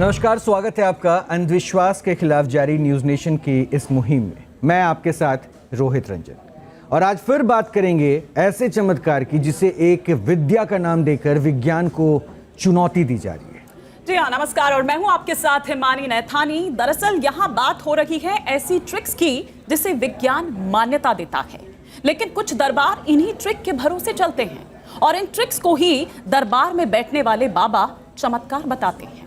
नमस्कार, स्वागत है आपका अंधविश्वास के खिलाफ जारी न्यूज नेशन की इस मुहिम में। मैं आपके साथ रोहित रंजन, और आज फिर बात करेंगे ऐसे चमत्कार की जिसे एक विद्या का नाम देकर विज्ञान को चुनौती दी जा रही है। जी हाँ, नमस्कार, और मैं हूं आपके साथ हिमानी नैथानी। दरअसल यहाँ बात हो रही है ऐसी ट्रिक्स की जिसे विज्ञान मान्यता देता है, लेकिन कुछ दरबार इन्हीं ट्रिक के भरोसे चलते हैं और इन ट्रिक्स को ही दरबार में बैठने वाले बाबा चमत्कार बताते हैं।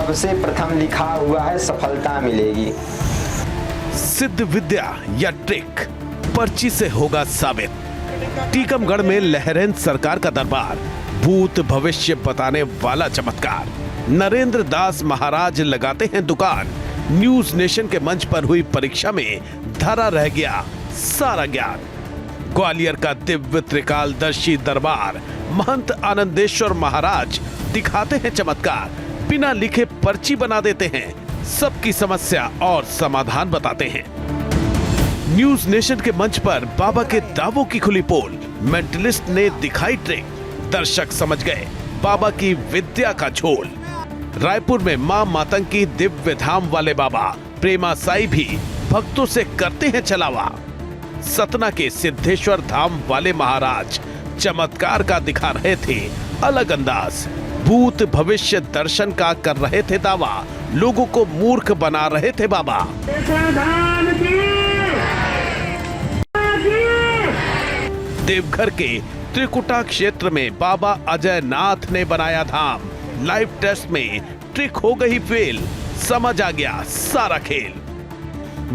सबसे प्रथम लिखा हुआ है सफलता मिलेगी। सिद्ध विद्या या ट्रिक पर्ची से होगा साबित। टीकमगढ़ में लहरेंद्र सरकार का दरबार, भूत भविष्य बताने वाला चमत्कार। नरेंद्र दास महाराज लगाते हैं दुकान। न्यूज नेशन के मंच पर हुई परीक्षा में धरा रह गया सारा ज्ञान। ग्वालियर का दिव्य त्रिकालदर्शी दरबार, महंत आनंदेश्वर महाराज दिखाते हैं चमत्कार। बिना लिखे पर्ची बना देते हैं, सबकी समस्या और समाधान बताते हैं। न्यूज नेशन के मंच पर बाबा के दावों की खुली पोल, मेंटलिस्ट ने दिखाई ट्रिक। दर्शक समझ गए बाबा की विद्या का झोल। रायपुर में मां मातंगी दिव्य धाम वाले बाबा प्रेमा साई भी भक्तों से करते हैं चलावा। सतना के सिद्धेश्वर धाम वाले महाराज चमत्कार का दिखा रहे थे अलग अंदाज। भूत भविष्य दर्शन का कर रहे थे दावा, लोगों को मूर्ख बना रहे थे बाबा। देवघर के त्रिकुटा क्षेत्र में बाबा अजय नाथ ने बनाया धाम। लाइव टेस्ट में ट्रिक हो गई फेल, समझ आ गया सारा खेल।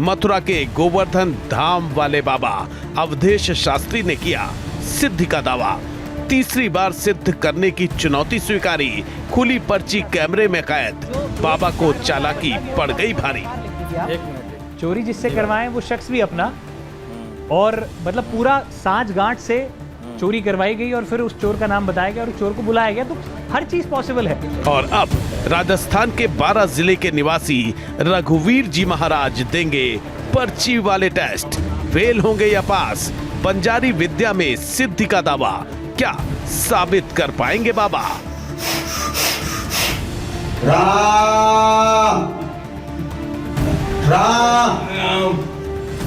मथुरा के गोवर्धन धाम वाले बाबा अवधेश शास्त्री ने किया सिद्धि का दावा। तीसरी बार सिद्ध करने की चुनौती स्वीकारी, खुली पर्ची कैमरे में कैद। बाबा को चालाकी पड़ गई भारी। चोरी जिससे करवाएं वो शख्स भी अपना, और मतलब पूरा साज गांठ से चोरी करवाई गई और फिर उस चोर का नाम बताया गया और चोर को बुलाया गया, तो हर चीज पॉसिबल है। और अब राजस्थान के 12 जिले के निवासी रघुवीर जी महाराज देंगे पर्ची वाले टेस्ट। फेल होंगे या पास, बंजारी विद्या में सिद्धि का दावा, क्या साबित कर पाएंगे बाबा? राम राम।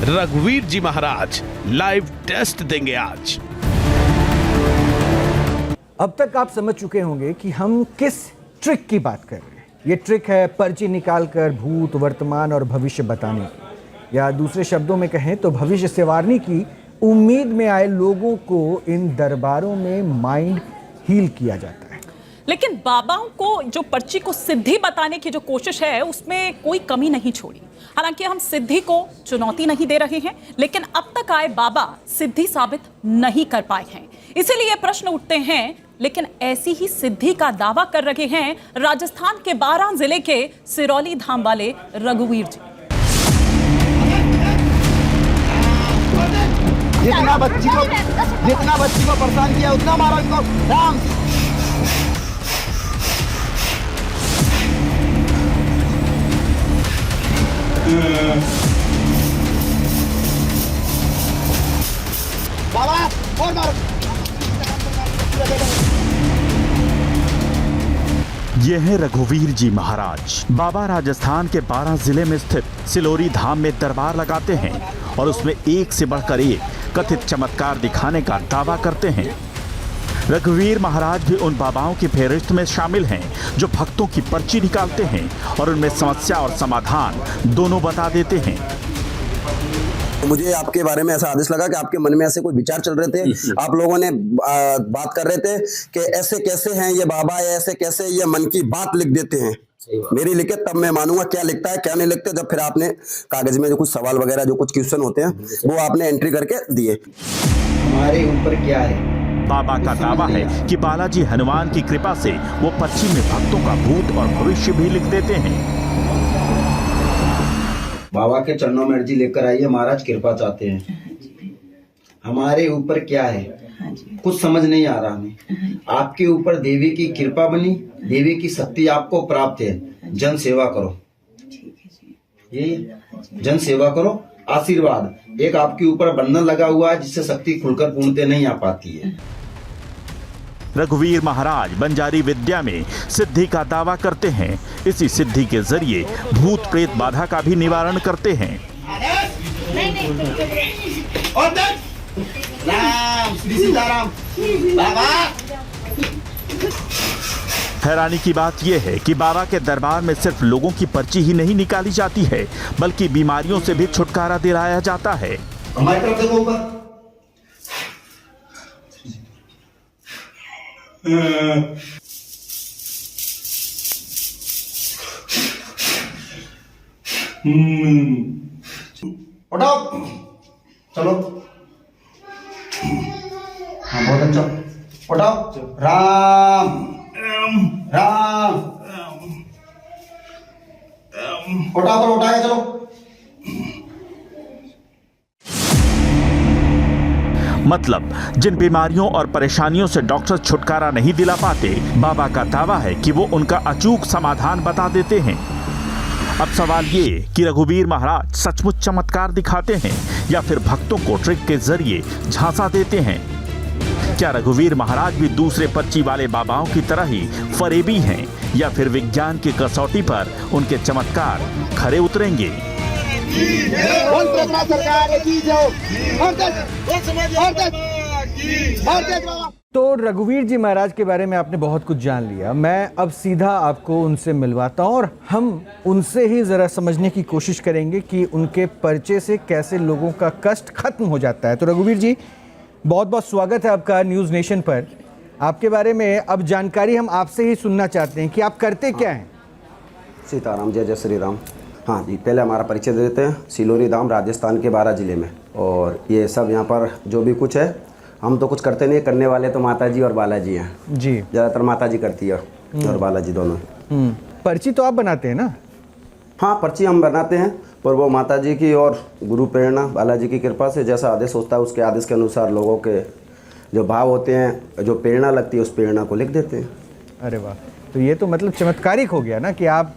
रघुवीर जी महाराज लाइव टेस्ट देंगे आज। अब तक आप समझ चुके होंगे कि हम किस ट्रिक की बात कर रहे हैं। ये ट्रिक है पर्ची निकालकर भूत, वर्तमान और भविष्य बताने की, या दूसरे शब्दों में कहें तो भविष्य संवारने की उम्मीद में आए लोगों को इन दरबारों में माइंड हील किया जाता है। लेकिन बाबाओं को जो पर्ची को सिद्धि बताने की जो कोशिश है उसमें कोई कमी नहीं छोड़ी। हालांकि हम सिद्धि को चुनौती नहीं दे रहे हैं, लेकिन अब तक आए बाबा सिद्धि साबित नहीं कर पाए हैं। इसीलिए प्रश्न उठते हैं, लेकिन ऐसी ही सिद्धि का दावा कर रहे हैं राजस्थान के 12 जिले के सिरौली धाम वाले रघुवीर जी। जितना बच्ची को परेशान किया उतना मारो इनको। राम बाबा और मारो। ये है रघुवीर जी महाराज। बाबा राजस्थान के 12 जिले में स्थित सिलोरी धाम में दरबार लगाते हैं और उसमें एक से बढ़कर एक कथित चमत्कार दिखाने का दावा करते हैं। रघुवीर महाराज भी उन बाबाओं की फेहरिस्त में शामिल हैं जो भक्तों की पर्ची निकालते हैं और उनमें समस्या और समाधान दोनों बता देते हैं। मुझे आपके बारे में ऐसा आदेश लगा कि आपके मन में ऐसे कोई विचार चल रहे थे, आप लोगों ने बात कर रहे थे कि ऐसे कैसे हैं ये बाबा, या ऐसे कैसे ये मन की बात लिख देते हैं। मेरी लिखे तब मैं मानूंगा क्या लिखता है क्या नहीं लिखते। जब फिर आपने कागज में जो कुछ सवाल वगैरह जो कुछ क्वेश्चन होते हैं वो आपने एंट्री करके दिए। हमारे ऊपर क्या है? बाबा का दावा है कि बालाजी हनुमान की कृपा से वो पर्ची में भक्तों का भूत और भविष्य भी लिख देते हैं। बाबा के चरणों में अर्जी लेकर आइए, महाराज कृपा चाहते हैं। हमारे ऊपर क्या है? कुछ समझ नहीं आ रहा हमें। आपके ऊपर देवी की कृपा बनी, देवी की शक्ति आपको प्राप्त है। जन सेवा करो, ये जन सेवा करो। आशीर्वाद एक आपके ऊपर बंधन लगा हुआ है जिससे शक्ति खुलकर पूर्णतः नहीं आ पाती है। रघुवीर महाराज बंजारी विद्या में सिद्धि का दावा करते हैं। इसी सिद्धि के जरिए भूत प्रेत बाधा का भी निवारण करते हैं। राम श्री सीताराम बाबा। हैरानी की बात यह है कि बाबा के दरबार में सिर्फ लोगों की पर्ची ही नहीं निकाली जाती है, बल्कि बीमारियों से भी छुटकारा दिलाया जाता है। हमारी तरफ देखो ऊपर। उठाओ, चलो। हाँ बहुत अच्छा, उठाओ। राम राम उठाओ, करो, उठा के चलो। मतलब जिन बीमारियों और परेशानियों से डॉक्टर छुटकारा नहीं दिला पाते, बाबा का दावा है कि वो उनका अचूक समाधान बता देते हैं। अब सवाल ये कि रघुवीर महाराज सचमुच चमत्कार दिखाते हैं या फिर भक्तों को ट्रिक के जरिए झांसा देते हैं। क्या रघुवीर महाराज भी दूसरे पर्ची वाले बाबाओं की तरह ही फरेबी हैं या फिर विज्ञान की कसौटी पर उनके चमत्कार खरे उतरेंगे? तो रघुवीर जी महाराज के बारे में आपने बहुत कुछ जान लिया। मैं अब सीधा आपको उनसे मिलवाता हूँ और हम उनसे ही ज़रा समझने की कोशिश करेंगे कि उनके पर्चे से कैसे लोगों का कष्ट खत्म हो जाता है। तो रघुवीर जी, बहुत बहुत स्वागत है आपका न्यूज़ नेशन पर। आपके बारे में अब जानकारी हम आपसे ही सुनना चाहते हैं कि आप करते क्या हैं। सीताराम, जय जय श्री राम। हाँ जी, पहले हमारा परिचय दे देते हैं। सिलोरी धाम राजस्थान के 12 ज़िले में, और ये सब यहाँ पर जो भी कुछ है, हम तो कुछ करते नहीं, करने वाले तो माता जी और बालाजी हैं जी। ज़्यादातर माता जी करती है और बालाजी दोनों। पर्ची तो आप बनाते हैं ना? हाँ, पर्ची हम बनाते हैं, पर वो माता जी की और गुरु प्रेरणा बालाजी की कृपा से जैसा आदेश होता है उसके आदेश के अनुसार लोगों के जो भाव होते हैं, जो प्रेरणा लगती है, उस प्रेरणा को लिख देते हैं। अरे वाह, तो ये तो मतलब चमत्कारिक हो गया ना कि आप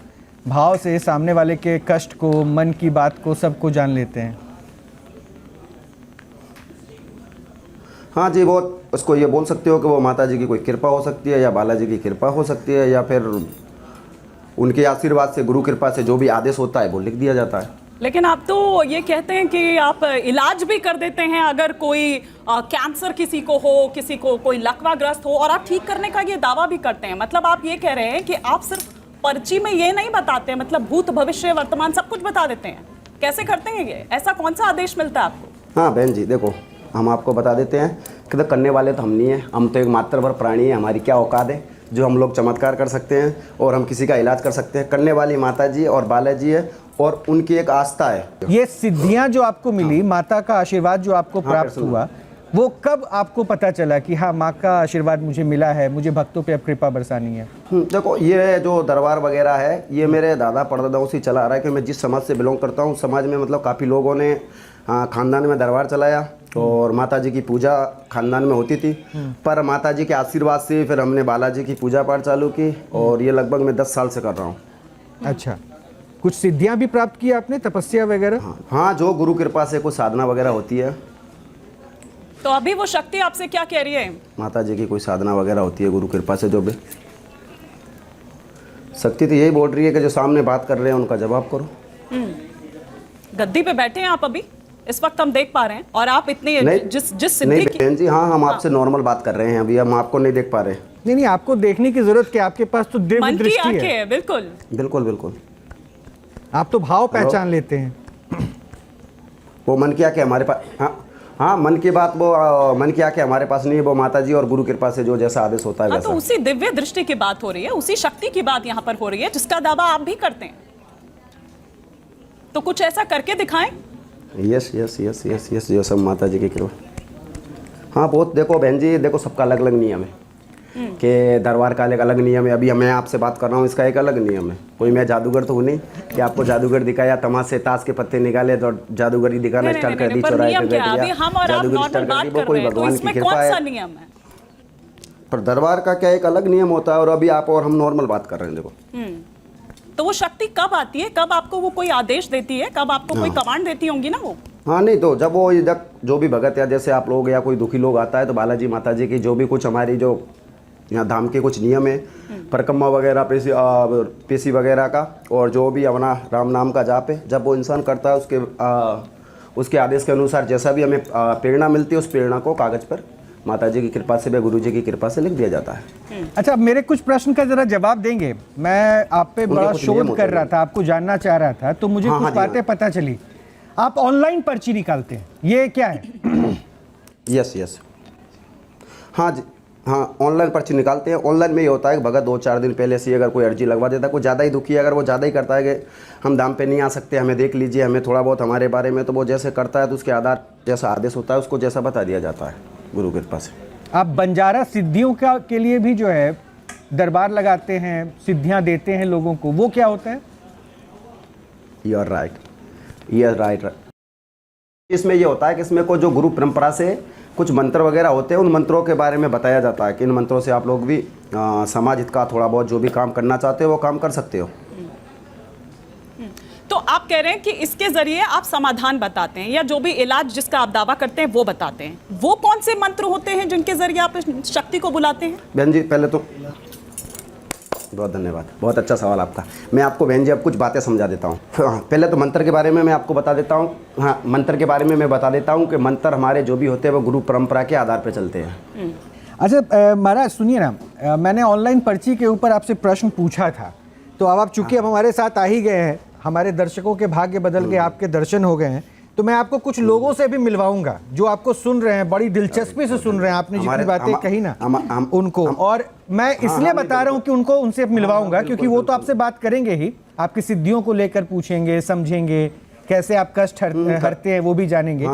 भाव से सामने वाले के कष्ट को, मन की बात को, सबको जान लेते हैं। हाँ जी, वो उसको ये बोल सकते हो कि वो माता जी की कोई कृपा हो सकती है या बालाजी की कृपा हो सकती है, या फिर उनके आशीर्वाद से, गुरु कृपा से जो भी आदेश होता है वो लिख दिया जाता है। लेकिन आप तो ये कहते हैं कि आप इलाज भी कर देते हैं। अगर कोई कैंसर किसी को हो, किसी को कोई लकवाग्रस्त हो, और आप ठीक करने का ये दावा भी करते हैं। मतलब आप ये कह रहे हैं कि आप सिर्फ पर्ची में ये नहीं बताते हैं, मतलब भूत भविष्य वर्तमान सब कुछ बता देते हैं। कैसे करते हैं ये? ऐसा कौन सा आदेश मिलता है आपको? हाँ बहन जी, देखो, हम आपको बता देते हैं कि तो करने वाले तो हम नहीं हैं, हम तो एक मात्रवर प्राणी हैं। हमारी क्या औकात है जो हम लोग चमत्कार कर सकते हैं और हम किसी का इलाज कर सकते हैं? करने वाली माता जी और बालाजी है, और उनकी एक आस्था है। ये सिद्धियां जो आपको मिली, माता का आशीर्वाद जो आपको प्राप्त हुआ, वो कब आपको पता चला कि हाँ, माँ का आशीर्वाद मुझे मिला है, मुझे भक्तों पे अब कृपा बरसानी है? देखो, ये जो दरबार वगैरह है, ये मेरे दादा परदादाओं से चला आ रहा है कि मैं जिस समाज से बिलोंग करता हूँ, समाज में मतलब काफ़ी लोगों ने खानदान में दरबार चलाया और माता जी की पूजा खानदान में होती थी। पर माता जी के आशीर्वाद से फिर हमने बालाजी की पूजा पाठ चालू की, और ये लगभग मैं 10 साल से कर रहा हूँ। अच्छा, कुछ सिद्धियां भी प्राप्त की आपने, तपस्या वगैरह? हाँ, जो गुरु कृपा से कुछ साधना वगैरह होती है। तो अभी वो शक्ति आपसे क्या कह रही है? माता जी की कोई साधना वगैरह होती है गुरु कृपा से, जो भी शक्ति तो यही बोल रही है कि जो सामने बात कर रहे हैं उनका जवाब करो। गद्दी पे बैठे हैं आप अभी इस वक्त, हम देख पा रहे हैं, और आप इतने जिस सिद्धि नहीं की... बहन जी, हाँ, हम आपसे नॉर्मल बात कर रहे हैं अभी, हम आपको नहीं देख पा रहे। नहीं, आपको देखने की जरूरत क्या, आपके पास तो दिव्य दृष्टि है। बिल्कुल बिल्कुल बिल्कुल, आप तो भाव पहचान लेते हैं। वो मन किया कि हमारे पास, हाँ, मन की बात, वो मन किया कि हमारे पास नहीं है, वो माता जी और गुरु कृपा से जो जैसा आदेश होता है वैसा। तो उसी दिव्य दृष्टि की बात हो रही है, उसी शक्ति की बात यहाँ पर हो रही है जिसका दावा आप भी करते हैं। तो कुछ ऐसा करके दिखाएं। Yes yes yes yes yes, जो सब माता जी की कृपा। हाँ, बहुत, देखो बहन जी, देखो, सबका अलग अलग नियम है कि दरबार का अलग नियम है। अभी मैं आपसे बात कर रहा हूँ, इसका एक अलग नियम है। कोई मैं जादूगर तो हूँ नहीं कि आपको जादूगर दिखाया, तमाशे ताश के पत्ते निकाले तो जादूगरी दिखाना स्टार्ट कर दी, चौराहे पे बैठ गया, जादूगरी स्टार्ट कर दी। वो कोई भगवान की कृपा है। पर दरबार का क्या एक अलग नियम होता है, और अभी आप और हम नॉर्मल बात कर रहे हैं। देखो, तो वो शक्ति कब आती है, कब आपको वो कोई आदेश देती है, कब आपको कोई कमांड देती होंगी ना वो? हाँ नहीं, तो जब वो जब जो भी भगत या जैसे आप लोग या कोई दुखी लोग आता है तो बालाजी माता जी की जो भी कुछ हमारी जो यहाँ धाम के कुछ नियम है, परिक्रमा वगैरह, पेशी वगैरह का, और जो भी अपना राम नाम का जाप है, जब वो इंसान करता है उसके आदेश के अनुसार जैसा भी हमें प्रेरणा मिलती है, उस प्रेरणा को कागज पर माता जी की कृपा से या गुरु जी की कृपा से लिख दिया जाता है। अच्छा, मेरे कुछ प्रश्न का जरा जवाब देंगे। मैं आप पे बड़ा शोध कर रहा था, आपको जानना चाह रहा था, तो मुझे कुछ बातें पता चली। आप ऑनलाइन पर्ची निकालते हैं, ये क्या है? यस, हाँ जी, हाँ, ऑनलाइन पर्ची निकालते हैं। ऑनलाइन में ये होता है कि भगत 2-4 दिन पहले से अगर कोई अर्जी लगवा देता है, कोई ज़्यादा ही दुखी है, अगर वो ज़्यादा ही करता है कि हम दाम पे नहीं आ सकते, हमें देख लीजिए, हमें थोड़ा बहुत हमारे बारे में, तो वो जैसे करता है तो उसके आधार जैसा आदेश होता है उसको जैसा बता दिया जाता है गुरु कृपा से। आप बंजारा सिद्धियों के लिए भी जो है दरबार लगाते हैं, सिद्धियां देते हैं लोगों को, वो क्या होता है? You are right. इसमें ये होता है कि इसमें को जो गुरु परंपरा से कुछ मंत्र वगैरह होते हैं, उन मंत्रों के बारे में बताया जाता है कि इन मंत्रों से आप लोग भी समाज हित का थोड़ा बहुत जो भी काम करना चाहते हो वो काम कर सकते हो। तो आप कह रहे हैं कि इसके जरिए आप समाधान बताते हैं, या जो भी इलाज जिसका आप दावा करते हैं वो बताते हैं। वो कौन से मंत्र होते हैं जिनके जरिए आप इस शक्ति को बुलाते हैं? बहन जी, पहले तो बहुत धन्यवाद, बहुत अच्छा सवाल आपका। मैं आपको बहन जी अब कुछ बातें समझा देता हूँ। पहले तो मंत्र के बारे में मैं आपको बता देता हूँ। हाँ, मंत्र के बारे में मैं बता देता हूँ कि मंत्र हमारे जो भी होते हैं वो गुरु परंपरा के आधार पर चलते हैं। अच्छा महाराज सुनिए ना, मैंने ऑनलाइन पर्ची के ऊपर आपसे प्रश्न पूछा था, तो अब आप चूंकि अब हमारे साथ आ ही गए हैं, हमारे दर्शकों के भाग्य बदल के आपके दर्शन हो गए हैं, तो मैं आपको कुछ लोगों से भी मिलवाऊंगा जो आपको सुन रहे हैं, बड़ी दिलचस्पी से सुन रहे हैं, आपने जितनी बातें कही ना उनको। और मैं इसलिए बता रहा हूं कि उनको उनसे मिलवाऊंगा क्योंकि वो तो आपसे बात करेंगे ही, आपकी सिद्धियों को लेकर पूछेंगे, समझेंगे, कैसे आप कष्ट हरते हैं वो भी जानेंगे।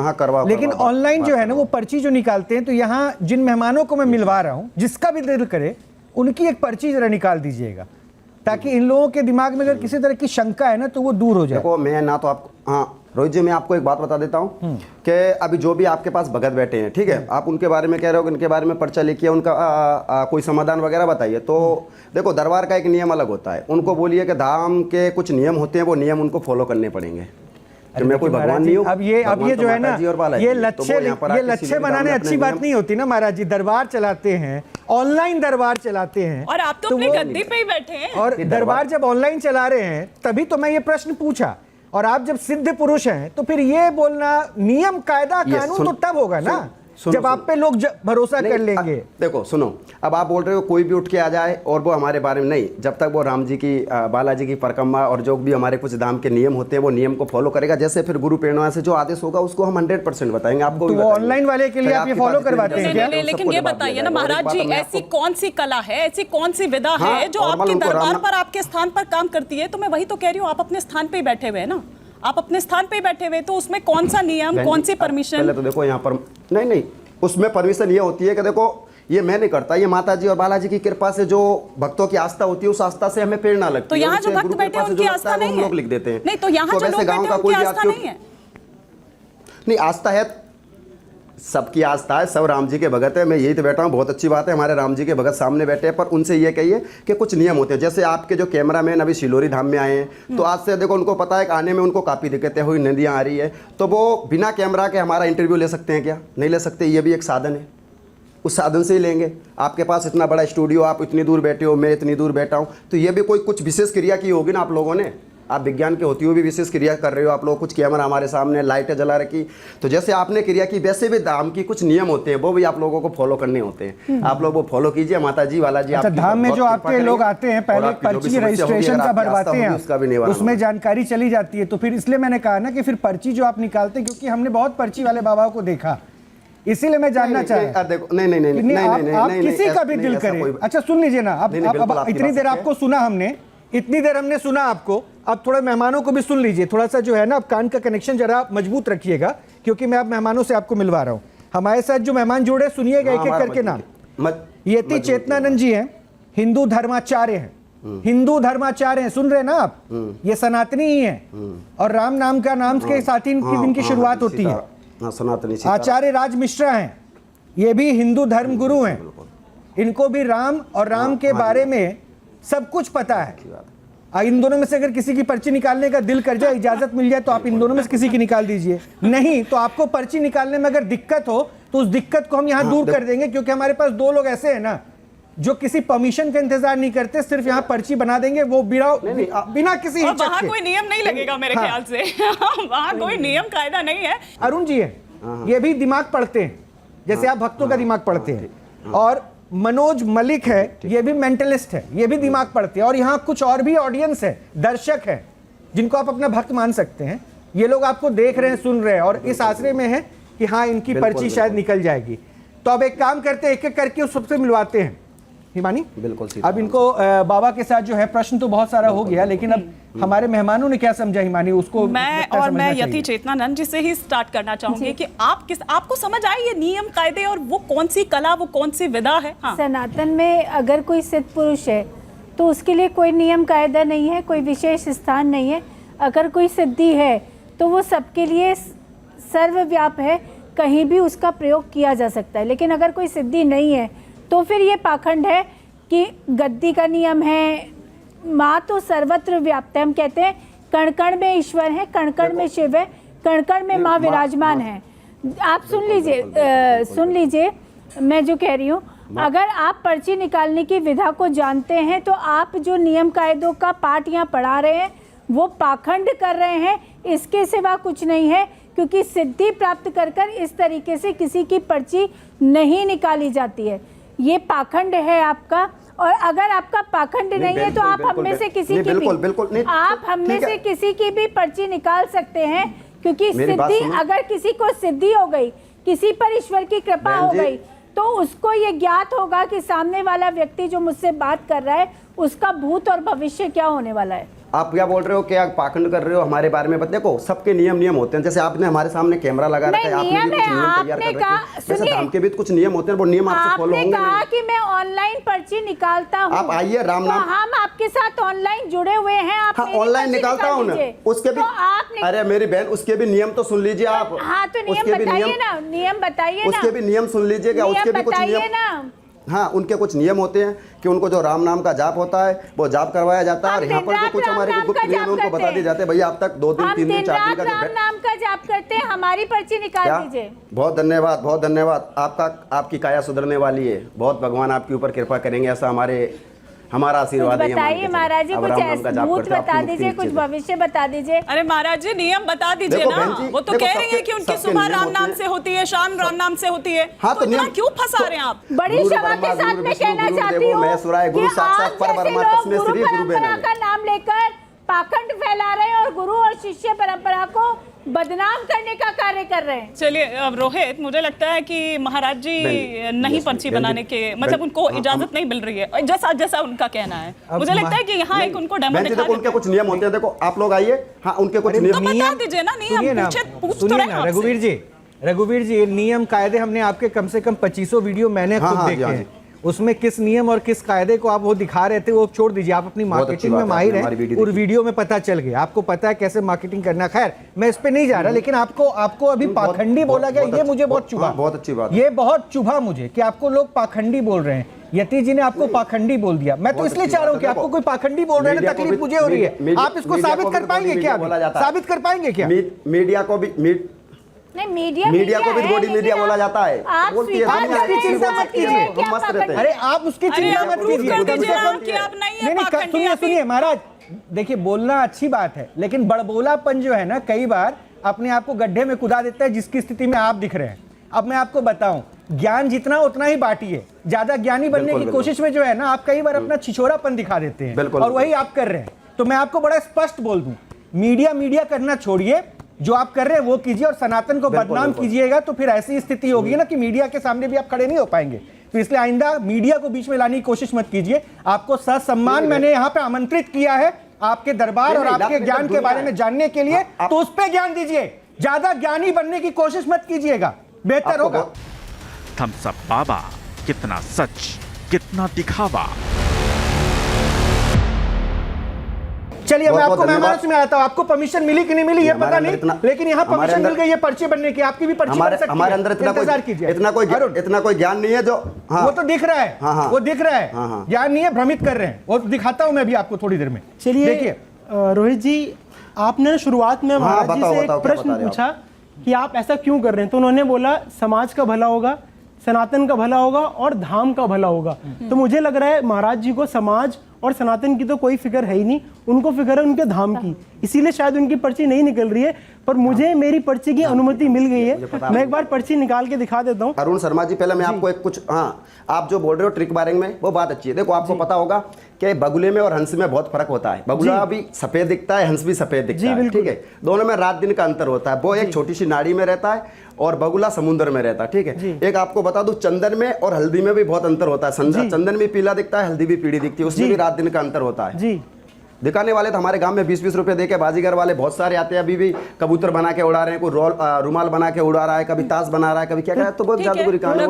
लेकिन ऑनलाइन जो है ना वो पर्ची जो निकालते हैं, तो यहाँ जिन मेहमानों को मैं मिलवा रहा हूँ, जिसका भी दिल करे उनकी एक पर्ची जरा निकाल दीजिएगा, ताकि इन लोगों के दिमाग में अगर किसी तरह की शंका है ना तो वो दूर हो जाए। देखो मैं ना तो आपको, हाँ रोहित जी, मैं आपको एक बात बता देता हूँ कि अभी जो भी आपके पास भगत बैठे हैं, ठीक है, आप उनके बारे में कह रहे हो कि इनके बारे में पर्चा लिखिए, उनका कोई समाधान वगैरह बताइए। तो देखो दरबार का एक नियम अलग होता है, उनको बोलिए कि धाम के कुछ नियम होते हैं, वो नियम उनको फॉलो करने पड़ेंगे। मैं कोई भगवान नहीं हूँ। अब ये जो है ना, ये लच्छे बनाने अच्छी बात नहीं होती ना महाराज जी। दरबार चलाते हैं, ऑनलाइन दरबार चलाते हैं, और आप तो अपने गद्दी पे ही बैठे हैं। और दरबार जब ऑनलाइन चला रहे हैं तभी तो मैं ये प्रश्न पूछा। और आप जब सिद्ध पुरुष हैं तो फिर ये बोलना नियम कायदा कानून तो तब होगा ना जब आप पे लोग भरोसा कर लेंगे। देखो सुनो, अब आप बोल रहे हो कोई भी उठ के आ जाए और वो हमारे बारे में नहीं, जब तक वो राम जी की बालाजी की परिक्रमा और जो भी हमारे कुछ धाम के नियम होते हैं वो नियम को फॉलो करेगा, जैसे फिर गुरु प्रेरणा से जो आदेश होगा उसको हम 100% बताएंगे आपको। तो ऑनलाइन वाले के लिए आप ये फॉलो करवाते हैं क्या? लेकिन ये बताइए ना महाराज जी, ऐसी कौन सी कला है, ऐसी कौन सी विधा है जो आपके दरबार पर, आपके स्थान पर काम करती है? तो मैं वही तो कह रही हूँ, आप अपने स्थान पे ही बैठे हुए हैं ना, आप अपने स्थान पे ही बैठे हुए, तो उसमें कौन सा नियम, कौन सी परमिशन? पहले तो देखो यहाँ पर नहीं, उसमें परमिशन ये होती है कि देखो ये मैं नहीं करता, ये माता जी और बालाजी की कृपा से जो भक्तों की आस्था होती है उस आस्था से हमें प्रेरणा लगती है। तो यहाँ जो भक्त बैठे हैं उनकी आस्था नहीं है, लोग लिख देते हैं। नहीं, तो यहाँ जो लोग बैठे हैं उनकी आस्था नहीं है। नहीं, आस्था है, सबकी आस्था है, सब राम जी के भगत है। मैं यही तो बैठा हूँ, बहुत अच्छी बात है, हमारे राम जी के भगत सामने बैठे हैं। पर उनसे ये कहिए कि कुछ नियम होते हैं, जैसे आपके जो कैमरामैन अभी सिलोरी धाम में आए हैं, तो आज से देखो उनको पता है कि आने में उनको काफ़ी दिक्कतें हुई, नदियाँ आ रही है, तो वो बिना कैमरा के हमारा इंटरव्यू ले सकते हैं क्या? नहीं ले सकते। ये भी एक साधन है, उस साधन से ही लेंगे। आपके पास इतना बड़ा स्टूडियो, आप इतनी दूर बैठे हो, मैं इतनी दूर बैठा हूँ, तो ये भी कोई कुछ विशेष क्रिया की होगी ना आप लोगों ने। आप विज्ञान के होती हुई भी विशेष क्रिया कर रहे हो, आप लोग कुछ कैमरा हमारे सामने, लाइटें जला रखी, तो जैसे आपने क्रिया की वैसे भी धाम की कुछ नियम होते हैं, वो भी आप लोगों को फॉलो करने होते हैं। आप लोग वो फॉलो कीजिए। माता जी वाला जी, अच्छा, धाम में जो आपके लोग आते हैं पहले पर्ची रजिस्ट्रेशन का भरवाते हैं, उसमें जानकारी चली जाती है, तो फिर इसलिए मैंने कहा ना कि फिर पर्ची जो आप निकालते हैं, क्योंकि हमने बहुत पर्ची वाले बाबाओं को देखा, इसीलिए मैं जानना चाहता हूँ। देखो नहीं, आप किसी का भी दिल करे। अच्छा सुन लीजिए ना, अब इतनी देर आपको सुना हमने, इतनी देर हमने सुना आपको, अब थोड़ा मेहमानों को भी सुन लीजिए। थोड़ा सा जो है ना, अब कान का कनेक्शन जरा मजबूत रखिएगा, क्योंकि मैं अब मेहमानों से आपको मिलवा रहा हूँ। हमारे साथ जो मेहमान जुड़े, सुनिएगा एक एक करके नाम। यति चेतनानंद जी हैं, हिंदू धर्माचार्य हैं, हिंदू धर्माचार्य हैं, सुन रहे ना आप, ये सनातनी ही हैं, और राम नाम का नाम के साथ ही इनकी दिन की शुरुआत होती है। आचार्य राज मिश्रा हैं, ये भी हिंदू धर्म गुरु हैं, इनको भी राम और राम के बारे में सब कुछ पता है। इन दोनों में से अगर किसी की पर्ची निकालने का दिल कर जाए, इजाजत मिल जाए, तो आप इन दोनों में से किसी की निकाल दीजिए। नहीं तो आपको पर्ची निकालने में अगर दिक्कत हो तो उस दिक्कत को हम यहाँ दूर कर देंगे, क्योंकि हमारे पास 2 लोग ऐसे हैं ना जो किसी परमिशन का इंतजार नहीं करते, सिर्फ यहाँ पर्ची बना देंगे, वो बिना किसी और हिचक वहाँ के। कोई नियम नहीं लगेगा मेरे ख्याल से। वहाँ कोई नियम कायदा नहीं है। अरुण जी है, ये भी दिमाग पढ़ते हैं, जैसे आप भक्तों का दिमाग पढ़ते हैं, और मनोज मलिक है, ये भी मेंटलिस्ट है, ये भी दिमाग पढ़ते हैं, और यहाँ कुछ और भी ऑडियंस है, दर्शक है, जिनको आप अपना भक्त मान सकते हैं। ये लोग आपको देख रहे हैं, सुन रहे हैं, और इस आशरे में है कि हाँ इनकी पर्ची शायद निकल जाएगी। तो अब एक काम करते हैं, एक एक करके उस सबसे मिलवाते हैं। हिमानी, बिल्कुल अब इनको बाबा के साथ जो है, प्रश्न तो बहुत सारा हो गया, लेकिन अब हमारे मेहमानों ने क्या समझा हिमानी, उसको मैं यति चेतनानंद जी से ही स्टार्ट करना चाहूंगी कि आपको समझ आई ये नियम कायदे और वो कौन सी कला, वो कौन सी विधा है? हाँ। सनातन में अगर कोई सिद्ध पुरुष है तो उसके लिए कोई नियम कायदा नहीं है, कोई विशेष स्थान नहीं है। अगर कोई सिद्धि है तो वो सबके लिए सर्वव्याप है, कहीं भी उसका प्रयोग किया जा सकता है। लेकिन अगर कोई सिद्धि नहीं है तो फिर ये पाखंड है कि गद्दी का नियम है, माँ तो सर्वत्र व्याप्त है। हम कहते हैं कण कण में ईश्वर है, कण कण में शिव है, कण कण में माँ विराजमान है। आप सुन लीजिए मैं जो कह रही हूँ, अगर आप पर्ची निकालने की विधा को जानते हैं तो आप जो नियम कायदों का पाठ यहाँ पढ़ा रहे हैं वो पाखंड कर रहे हैं, इसके सिवा कुछ नहीं है। क्योंकि सिद्धि प्राप्त कर कर इस तरीके से किसी की पर्ची नहीं निकाली जाती है, ये पाखंड है आपका। और अगर आपका पाखंड नहीं है तो आप हम में से किसी की भी आप हम में से किसी की भी पर्ची निकाल सकते हैं, क्योंकि सिद्धि, अगर किसी को सिद्धि हो गई, किसी पर ईश्वर की कृपा हो गई, तो उसको ये ज्ञात होगा कि सामने वाला व्यक्ति जो मुझसे बात कर रहा है उसका भूत और भविष्य क्या होने वाला है। आप क्या बोल रहे हो, क्या पाखंड कर रहे हो हमारे बारे में? देखो सबके नियम होते हैं, जैसे आपने हमारे सामने कैमरा लगा रखा है, आपने भी कुछ नियम तैयार कर रखे हैं, जैसे धाम के भी कुछ नियम होते हैं, वो नियम आपसे फॉलो होंगे। आपने कहा कि मैं ऑनलाइन पर्ची निकालता हूँ, आप आइए, राम नाम, तो हम आपके साथ ऑनलाइन जुड़े हुए हैं। आप ऑनलाइन निकालता हूँ ना, उसके भी अरे मेरी बहन, उसके भी नियम तो सुन लीजिए आप। हाँ तो नियम बताइए ना, नियम बताइए ना, उसके भी नियम सुन लीजिएगा, उसके भी कुछ नियम, हाँ उनके कुछ नियम होते हैं कि उनको जो राम नाम का जाप होता है वो जाप करवाया जाता है। और यहाँ पर जो कुछ हमारे गुप्त नियम उनको बता दिए जाते हैं। भैया आप तक 2 दिन 3 दिन 4 दिन का राम नाम का जाप करते हैं, हमारी पर्ची निकाल दीजिए। बहुत धन्यवाद, बहुत धन्यवाद। आपकी काया सुधरने वाली है, बहुत भगवान आपके ऊपर कृपा करेंगे, ऐसा हमारा आशीर्वाद है। बताइए महाराज जी, कुछ भूत बता दीजिए, कुछ भविष्य बता दीजिए। अरे महाराज जी नियम बता दीजिए ना, वो तो कह रही है कि उनकी सुबह राम नाम से होती है, शाम राम नाम से होती है। हाँ, तो इतना क्यों फंसा रहे हैं आप? बड़ी क्षमा के साथ मैं कहना चाहती हूँ कि आप जैसे लोग गुरु परंपरा का नाम लेकर पाखंड फैला रहे हैं और गुरु और शिष्य परंपरा को बदनाम करने का कार्य कर रहे हैं। चलिए अब रोहित, मुझे लगता है कि महाराज जी नहीं पर्ची बनाने के, मतलब उनको इजाजत नहीं मिल रही है, जैसा उनका कहना है। मुझे लगता है कि यहाँ एक उनको डेमो दिखा देते हैं। उनके कुछ नियम होते हैं, देखो आप लोग आइए। हाँ उनके कुछ नियम, तो बता दीजिए ना, नियम पूछ तो रहे हैं आपसे। रघुवीर जी नियम कायदे हमने आपके कम से कम 2500 वीडियो मैंने खुद देखे हैं, उसमें किस नियम और किस कायदे को आप वो दिखा रहे थे वो छोड़ दीजिए। आप अपनी मार्केटिंग में माहिर हैं और वीडियो में पता चल गया, आपको पता है कैसे मार्केटिंग करना। खैर मैं इस पे नहीं जा रहा, लेकिन आपको अभी पाखंडी बोला गया, ये मुझे बहुत चुभा। बहुत अच्छी बात, ये बहुत चुभा मुझे कि आपको लोग पाखंडी बोल रहे हैं। यति जी ने आपको पाखंडी बोल दिया। मैं तो इसलिए चाह रहा हूँ कि आपको कोई पाखंडी बोल रहे हैं ना, तकलीफ मुझे हो रही है। आप इसको साबित कर पाएंगे क्या? साबित कर पाएंगे क्या? मीडिया को भी नहीं, मीडिया को भी बॉडी मीडिया बोला जाता है। अरे आप उसकी चिंता मत कीजिए। सुनिए महाराज, देखिए बोलना अच्छी बात है, लेकिन बड़बोलापन जो है ना कई बार अपने आप को गड्ढे में कुदा देता है, जिसकी स्थिति में आप दिख रहे हैं। अब मैं आपको बताऊं, ज्ञान जितना उतना ही बांटिए। ज्यादा ज्ञानी बनने की कोशिश में जो है ना आप कई बार अपना छिछोरापन दिखा देते हैं, और वही आप कर रहे हैं। तो मैं आपको बड़ा स्पष्ट बोल दूं, मीडिया करना छोड़िए, जो आप कर रहे हैं वो कीजिए, और सनातन को बदनाम कीजिएगा तो फिर ऐसी स्थिति होगी ना कि मीडिया के सामने भी आप खड़े नहीं हो पाएंगे। तो इसलिए आइंदा मीडिया को बीच में लाने की कोशिश मत कीजिए। आपको ससम्मान मैंने यहाँ पे आमंत्रित किया है आपके दरबार और आपके ज्ञान के बारे में जानने के लिए, तो उस पर ज्ञान दीजिए। ज्यादा ज्ञानी बनने की कोशिश मत कीजिएगा, बेहतर होगा। थम्स अप बाबा, कितना सच कितना दिखावा। चलिए मैं बहुत आपको बहुत धन्यवाद। मेहमान में आता हूँ, आपको परमिशन मिली कि नहीं मिली ये हमारे पता अंदर नहीं, इतना- लेकिन यहाँ हमारे परमिशन मिल अंदर- गई है पर्ची बनने की, आपकी भी पर्ची बन सकती है। हमारे अंदर इंतजार कीजिए। इतना कोई ज्ञान नहीं है जो, हाँ, वो तो दिख रहा है, हाँ, हाँ। वो दिख रहा है, हाँ, हाँ। ज्ञान नहीं है, भ्रमित कर रहे हैं, और दिखाता हूँ मैं भी आपको थोड़ी देर में। चलिए देखिए रोहित जी, आपने शुरुआत में महाराज जी बताओ, से एक बताओ, क्या प्रश्न बता रहे हो पूछा कि आप ऐसा क्यों कर रहे हैं, तो उन्होंने बोला समाज का भला होगा, सनातन का भला होगा और धाम का भला होगा। तो मुझे लग रहा है महाराज जी को समाज और सनातन की तो कोई फिक्र है ही नहीं, उनको फिक्र है उनके धाम की, इसीलिए शायद उनकी पर्ची नहीं निकल रही है। पर मुझे मेरी पर्ची की अनुमति मिल गई है, मैं एक बार पर्ची निकाल के दिखा देता हूँ। अरुण शर्मा जी, पहले मैं आपको एक कुछ, हाँ, आप जो बोल रहे हो ट्रिक बारे में वो बात अच्छी है। देखो आपको पता होगा कि बगुले में और हंस में बहुत फर्क होता है। बगुला भी सफेद दिखता है, हंस भी सफेद दिखता है, ठीक है, दोनों में रात दिन का अंतर होता है। वो एक छोटी सी नाड़ी में रहता है और बगुला समुद्र में रहता है, ठीक है। एक आपको बता दूं, चंदन में और हल्दी में भी बहुत अंतर होता है। चंदन भी पीला दिखता है, हल्दी भी पीली दिखती है, उसमें भी रात दिन का अंतर होता है। जी, दिखाने वाले तो हमारे गांव में 20-20 रुपए देके बाजीगर वाले बहुत सारे आते हैं। अभी भी कबूतर बना के उड़ा रहे हैं, कोई रुमाल बना के उड़ा रहा है, कभी ताश बना रहा है, कभी क्या कर रहा है। तो बहुत जादूगरी काम है।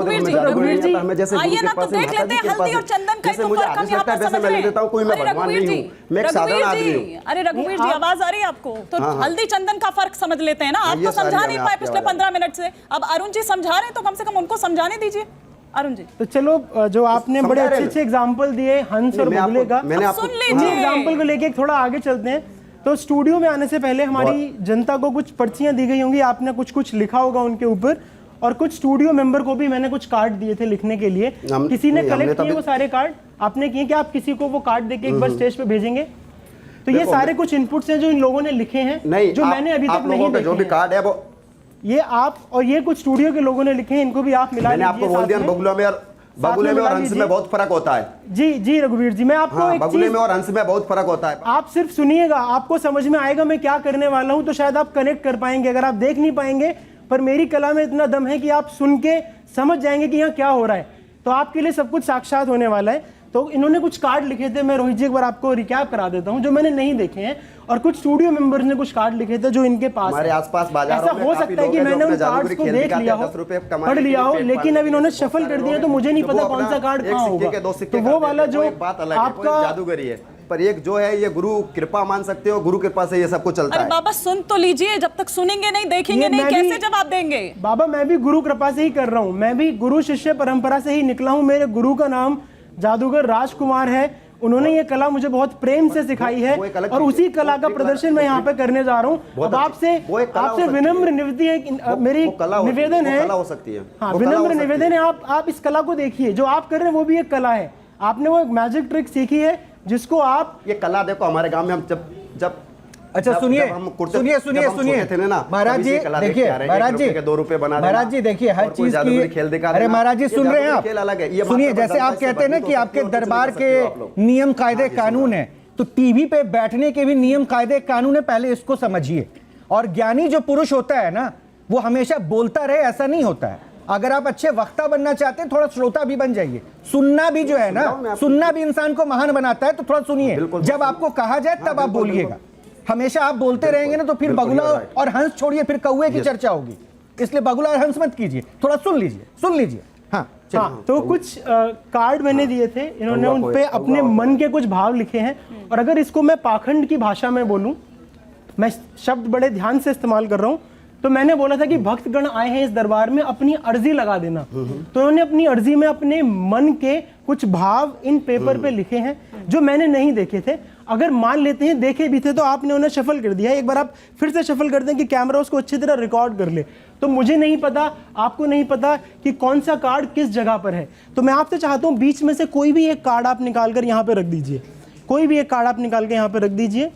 रघुवीर जी, हमें जैसे आइए ना तो देख लेते हैं हल्दी और चंदन का तो फर्क हम यहाँ पर समझ रहे हैं। कोई मैं भगवान नहीं हूँ, मैं एक साधारण आदमी हूँ। अरे रघुवीर जी, आवाज आ रही है आपको? तो हल्दी चंदन का फर्क समझ लेते हैं ना। आप तो समझा नहीं पाए पिछले 15 मिनट से, अब अरुण जी समझा रहे हैं तो कम से कम उनको समझाने दीजिए। अरुण जी, तो चलो, जो आपने बड़े अच्छे अच्छे एग्जाम्पल दिए हंस और बगुले का, सुन लीजिए एग्जाम्पल को लेके थोड़ा आगे चलते हैं। तो स्टूडियो में आने से पहले हमारी जनता को कुछ पर्चियां दी गई होंगी, आपने कुछ कुछ लिखा होगा उनके ऊपर, और कुछ स्टूडियो मेंबर को भी मैंने कुछ कार्ड दिए थे लिखने के लिए। किसी ने कलेक्ट किए वो सारे कार्ड? आपने किए? क्या आप किसी को वो कार्ड देके एक बार स्टेज पे भेजेंगे? तो ये सारे कुछ इनपुट्स हैं जो इन लोगों ने लिखे हैं, जो मैंने अभी तक नहीं देखे। जो भी कार्ड है वो ये आप और ये कुछ स्टूडियो के लोगों ने लिखे हैं, इनको भी आप मिला लीजिए। मैंने आपको बोल दिया, बगुले में और हंस में बहुत फर्क होता है। जी रघुवीर जी, मैं आपको एक बगुले चीज, में और हंस में बहुत फर्क होता है। आप सिर्फ सुनिएगा, आपको समझ में आएगा मैं क्या करने वाला हूं, तो शायद आप कनेक्ट कर पाएंगे। अगर आप देख नहीं पाएंगे, पर मेरी कला में इतना दम है कि आप सुन के समझ जाएंगे कि यहाँ क्या हो रहा है, तो आपके लिए सब कुछ साक्षात होने वाला है। तो इन्होंने कुछ कार्ड लिखे थे, मैं रोहित जी एक बार आपको रिकैप करा देता हूं, जो मैंने नहीं देखे हैं, और कुछ स्टूडियो मेंबर्स ने कुछ कार्ड लिखे थे जो इनके पास हमारे आसपास बाजारों ऐसा में हो काफी सकता है कि लोग हैं जो मैंने उन अपने कार्ड्स को जादूगरी देख खेल लिया दिखाते हो, हैं, 10 रुपए कमाने पढ़ के लिया लिए हो, पेट लेकिन पालने अब इन्होंने के लिए शफल बहुत कर सारे दिया, तो लोग मुझे नहीं हैं पता जो कौन सा अपना कार्ड एक कहाँ सिक्के होगा। के 2 सिक्के तो वो कर देते वाला हैं, जो एक बात अलग है, वो आपका जादूगरी है। पर एक जो है ये गुरु कृपा मान सकते हो, गुरु कृपा से ये सब कुछ चलता अरे है। बाबा सुन तो लीजिए, जब तक सुनेंगे नहीं देखेंगे ये नहीं मैं कैसे भी- जवाब देंगे? बाबा मैं भी गुरु कृपा से ही कर रहा हूँ, मैं भी गुरु शिष्य परंपरा से ही निकला हूँ। मेरे गुरु का नाम जादूगर राजकुमार है, उन्होंने ये कला मुझे बहुत प्रेम से सिखाई है, और उसी कला का प्रदर्शन मैं यहाँ पे करने जा रहा हूँ। अब आपसे विनम्र निवेदन है, मेरी निवेदन है, हो सकती है, हाँ विनम्र निवेदन है, आप इस कला को देखिए, जो आप कर रहे हैं वो भी एक कला है। आपने वो एक मैजिक ट्रिक सीखी है जिसको आप, ये कला देखो हमारे गांव में हम जब अच्छा सुनिए थे ना महाराज जी, देखिए महाराज जी, 2 रुपए बना, महाराज जी देखिए हर चीज की, अरे महाराज जी सुन रहे हैं आप, सुनिए, जैसे आप कहते हैं ना कि आपके दरबार के नियम कायदे कानून है, तो टीवी पे बैठने के भी नियम कायदे कानून है, पहले इसको समझिए। और ज्ञानी जो पुरुष होता है ना, वो हमेशा बोलता रहे ऐसा नहीं होता है। अगर आप अच्छे वक्ता बनना चाहते हैं, थोड़ा श्रोता भी बन जाइए। सुनना भी जो है ना, सुनना भी इंसान को महान बनाता है, तो थोड़ा सुनिए, जब आपको कहा जाए तब आप बोलिएगा। हमेशा आप बोलते रहेंगे ना तो फिर बगुला और हंस छोड़िए, फिर कौवे की चर्चा होगी, इसलिए बगुला और हंस मत कीजिए, थोड़ा सुन लीजिए। हाँ, तो कुछ कार्ड मैंने दिए थे, इन्होंने उन पे अपने मन के कुछ भाव लिखे हैं। और अगर इसको मैं पाखंड की भाषा में बोलूं, मैं शब्द बड़े ध्यान से इस्तेमाल कर रहा हूं, तो मैंने बोला था कि भक्तगण आए हैं इस दरबार में, अपनी अर्जी लगा देना। तो उन्होंने अपनी अर्जी में अपने मन के कुछ भाव इन पेपर पे लिखे हैं जो मैंने नहीं देखे थे। अगर मान लेते हैं देखे भी थे तो आपने उन्हें शफल कर दिया, एक बार आप फिर से शफल कर दें कि कैमरा उसको अच्छी तरह रिकॉर्ड कर ले। तो मुझे नहीं पता, आपको नहीं पता कि कौन सा कार्ड किस जगह पर है। तो मैं आपसे चाहता हूं बीच में से कोई भी एक कार्ड आप निकाल कर यहाँ पे रख दीजिए, कोई भी एक कार्ड आप निकाल के यहाँ पे रख दीजिए,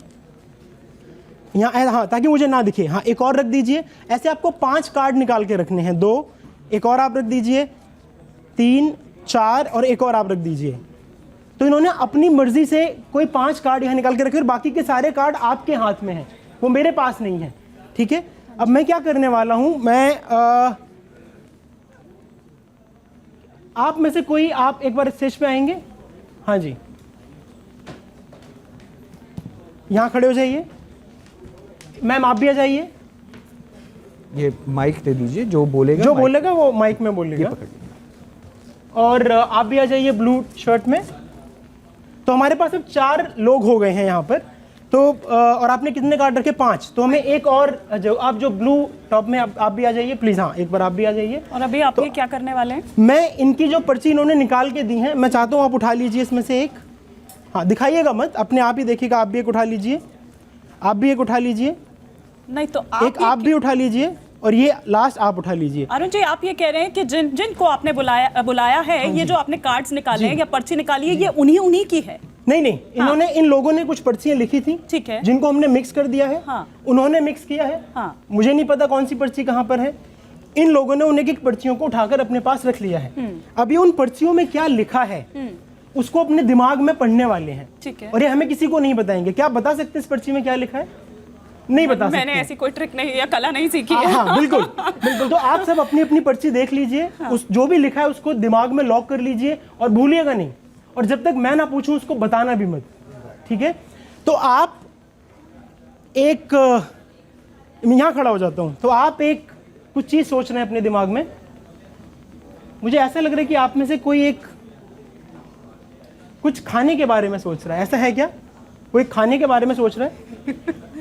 यहाँ, हाँ, ताकि मुझे ना दिखे। हाँ, एक और रख दीजिए। ऐसे आपको 5 कार्ड निकाल के रखने हैं, 2, एक और आप रख दीजिए, 3, 4 और एक और आप रख दीजिए। तो इन्होंने अपनी मर्जी से कोई 5 कार्ड यहाँ निकाल के रखे और बाकी के सारे कार्ड आपके हाथ में हैं, वो मेरे पास नहीं है। ठीक है, अब मैं क्या करने वाला हूं, मैं आप में से कोई, आप एक बार स्टेज पे आएंगे? हाँ जी, यहाँ खड़े हो जाइए। मैम आप भी आ जाइए। ये माइक दे दीजिए, जो बोलेगा वो माइक में बोलेगा। और आप भी आ जाइए ब्लू शर्ट में। तो हमारे पास अब 4 लोग हो गए हैं यहाँ पर। तो और आपने कितने कार्ड रखे? 5। तो हमें एक और जो ब्लू टॉप में आप भी आ जाइए प्लीज। हाँ, एक बार आप भी आ जाइए। और अभी आप ये क्या करने वाले हैं? मैं इनकी जो पर्ची इन्होंने निकाल के दी है, मैं चाहता हूँ आप उठा लीजिए इसमें से एक। हाँ, दिखाइएगा मत, अपने आप ही देखिएगा। आप भी एक उठा लीजिए, आप भी एक उठा लीजिए, नहीं तो एक आप भी उठा लीजिए, और ये लास्ट आप उठा लीजिए। अरुण जी, आप ये कह रहे हैं कि जिनको आपने बुलाया है, ये जो आपने कार्ड्स निकाले हैं या पर्ची निकाली है, ये उन्हीं की है? नहीं, इन्होंने इन लोगों ने कुछ पर्चियां लिखी थी, ठीक है, जिनको हमने मिक्स कर दिया है। हाँ। उन्होंने मिक्स किया है। हाँ। मुझे नहीं पता कौन सी पर्ची कहाँ पर है। इन लोगों ने उन एक पर्चियों को उठाकर अपने पास रख लिया है। अब ये उन पर्चियों में क्या लिखा है उसको अपने दिमाग में पढ़ने वाले हैं, ठीक है। और ये हमें किसी को नहीं बताएंगे। क्या आप बता सकते हैं इस पर्ची में क्या लिखा है? नहीं बता सकते। मैंने ऐसी कोई ट्रिक नहीं या कला नहीं सीखी है। हाँ, बिल्कुल बिल्कुल। तो आप सब अपनी अपनी पर्ची देख लीजिए। उस जो भी लिखा है उसको दिमाग में लॉक कर लीजिए और भूलिएगा नहीं, और जब तक मैं ना पूछूं उसको बताना भी मत, ठीक है? तो आप एक, मैं यहां खड़ा हो जाता हूं, तो आप एक कुछ चीज सोच रहे हैं अपने दिमाग में। मुझे ऐसा लग रहा है कि आप में से कोई एक कुछ खाने के बारे में सोच रहा है। ऐसा है क्या? कोई खाने के बारे में सोच रहा है?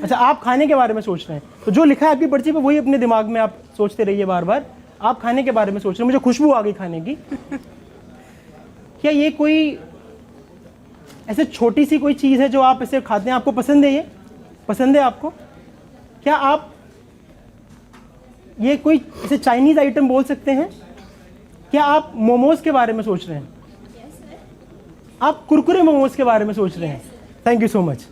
अच्छा, आप खाने के बारे में सोच रहे हैं, तो जो लिखा है आपकी पर्ची पे वही अपने दिमाग में आप सोचते रहिए बार बार। आप खाने के बारे में सोच रहे हैं। मुझे खुशबू आ गई खाने की। क्या ये कोई ऐसे छोटी सी कोई चीज़ है जो आप ऐसे खाते हैं? आपको पसंद है? ये पसंद है आपको? क्या आप ये कोई ऐसे चाइनीज आइटम बोल सकते हैं? क्या आप मोमोज के बारे में सोच रहे हैं? आप कुरकुरे मोमोज के बारे में सोच रहे हैं? Thank you so much.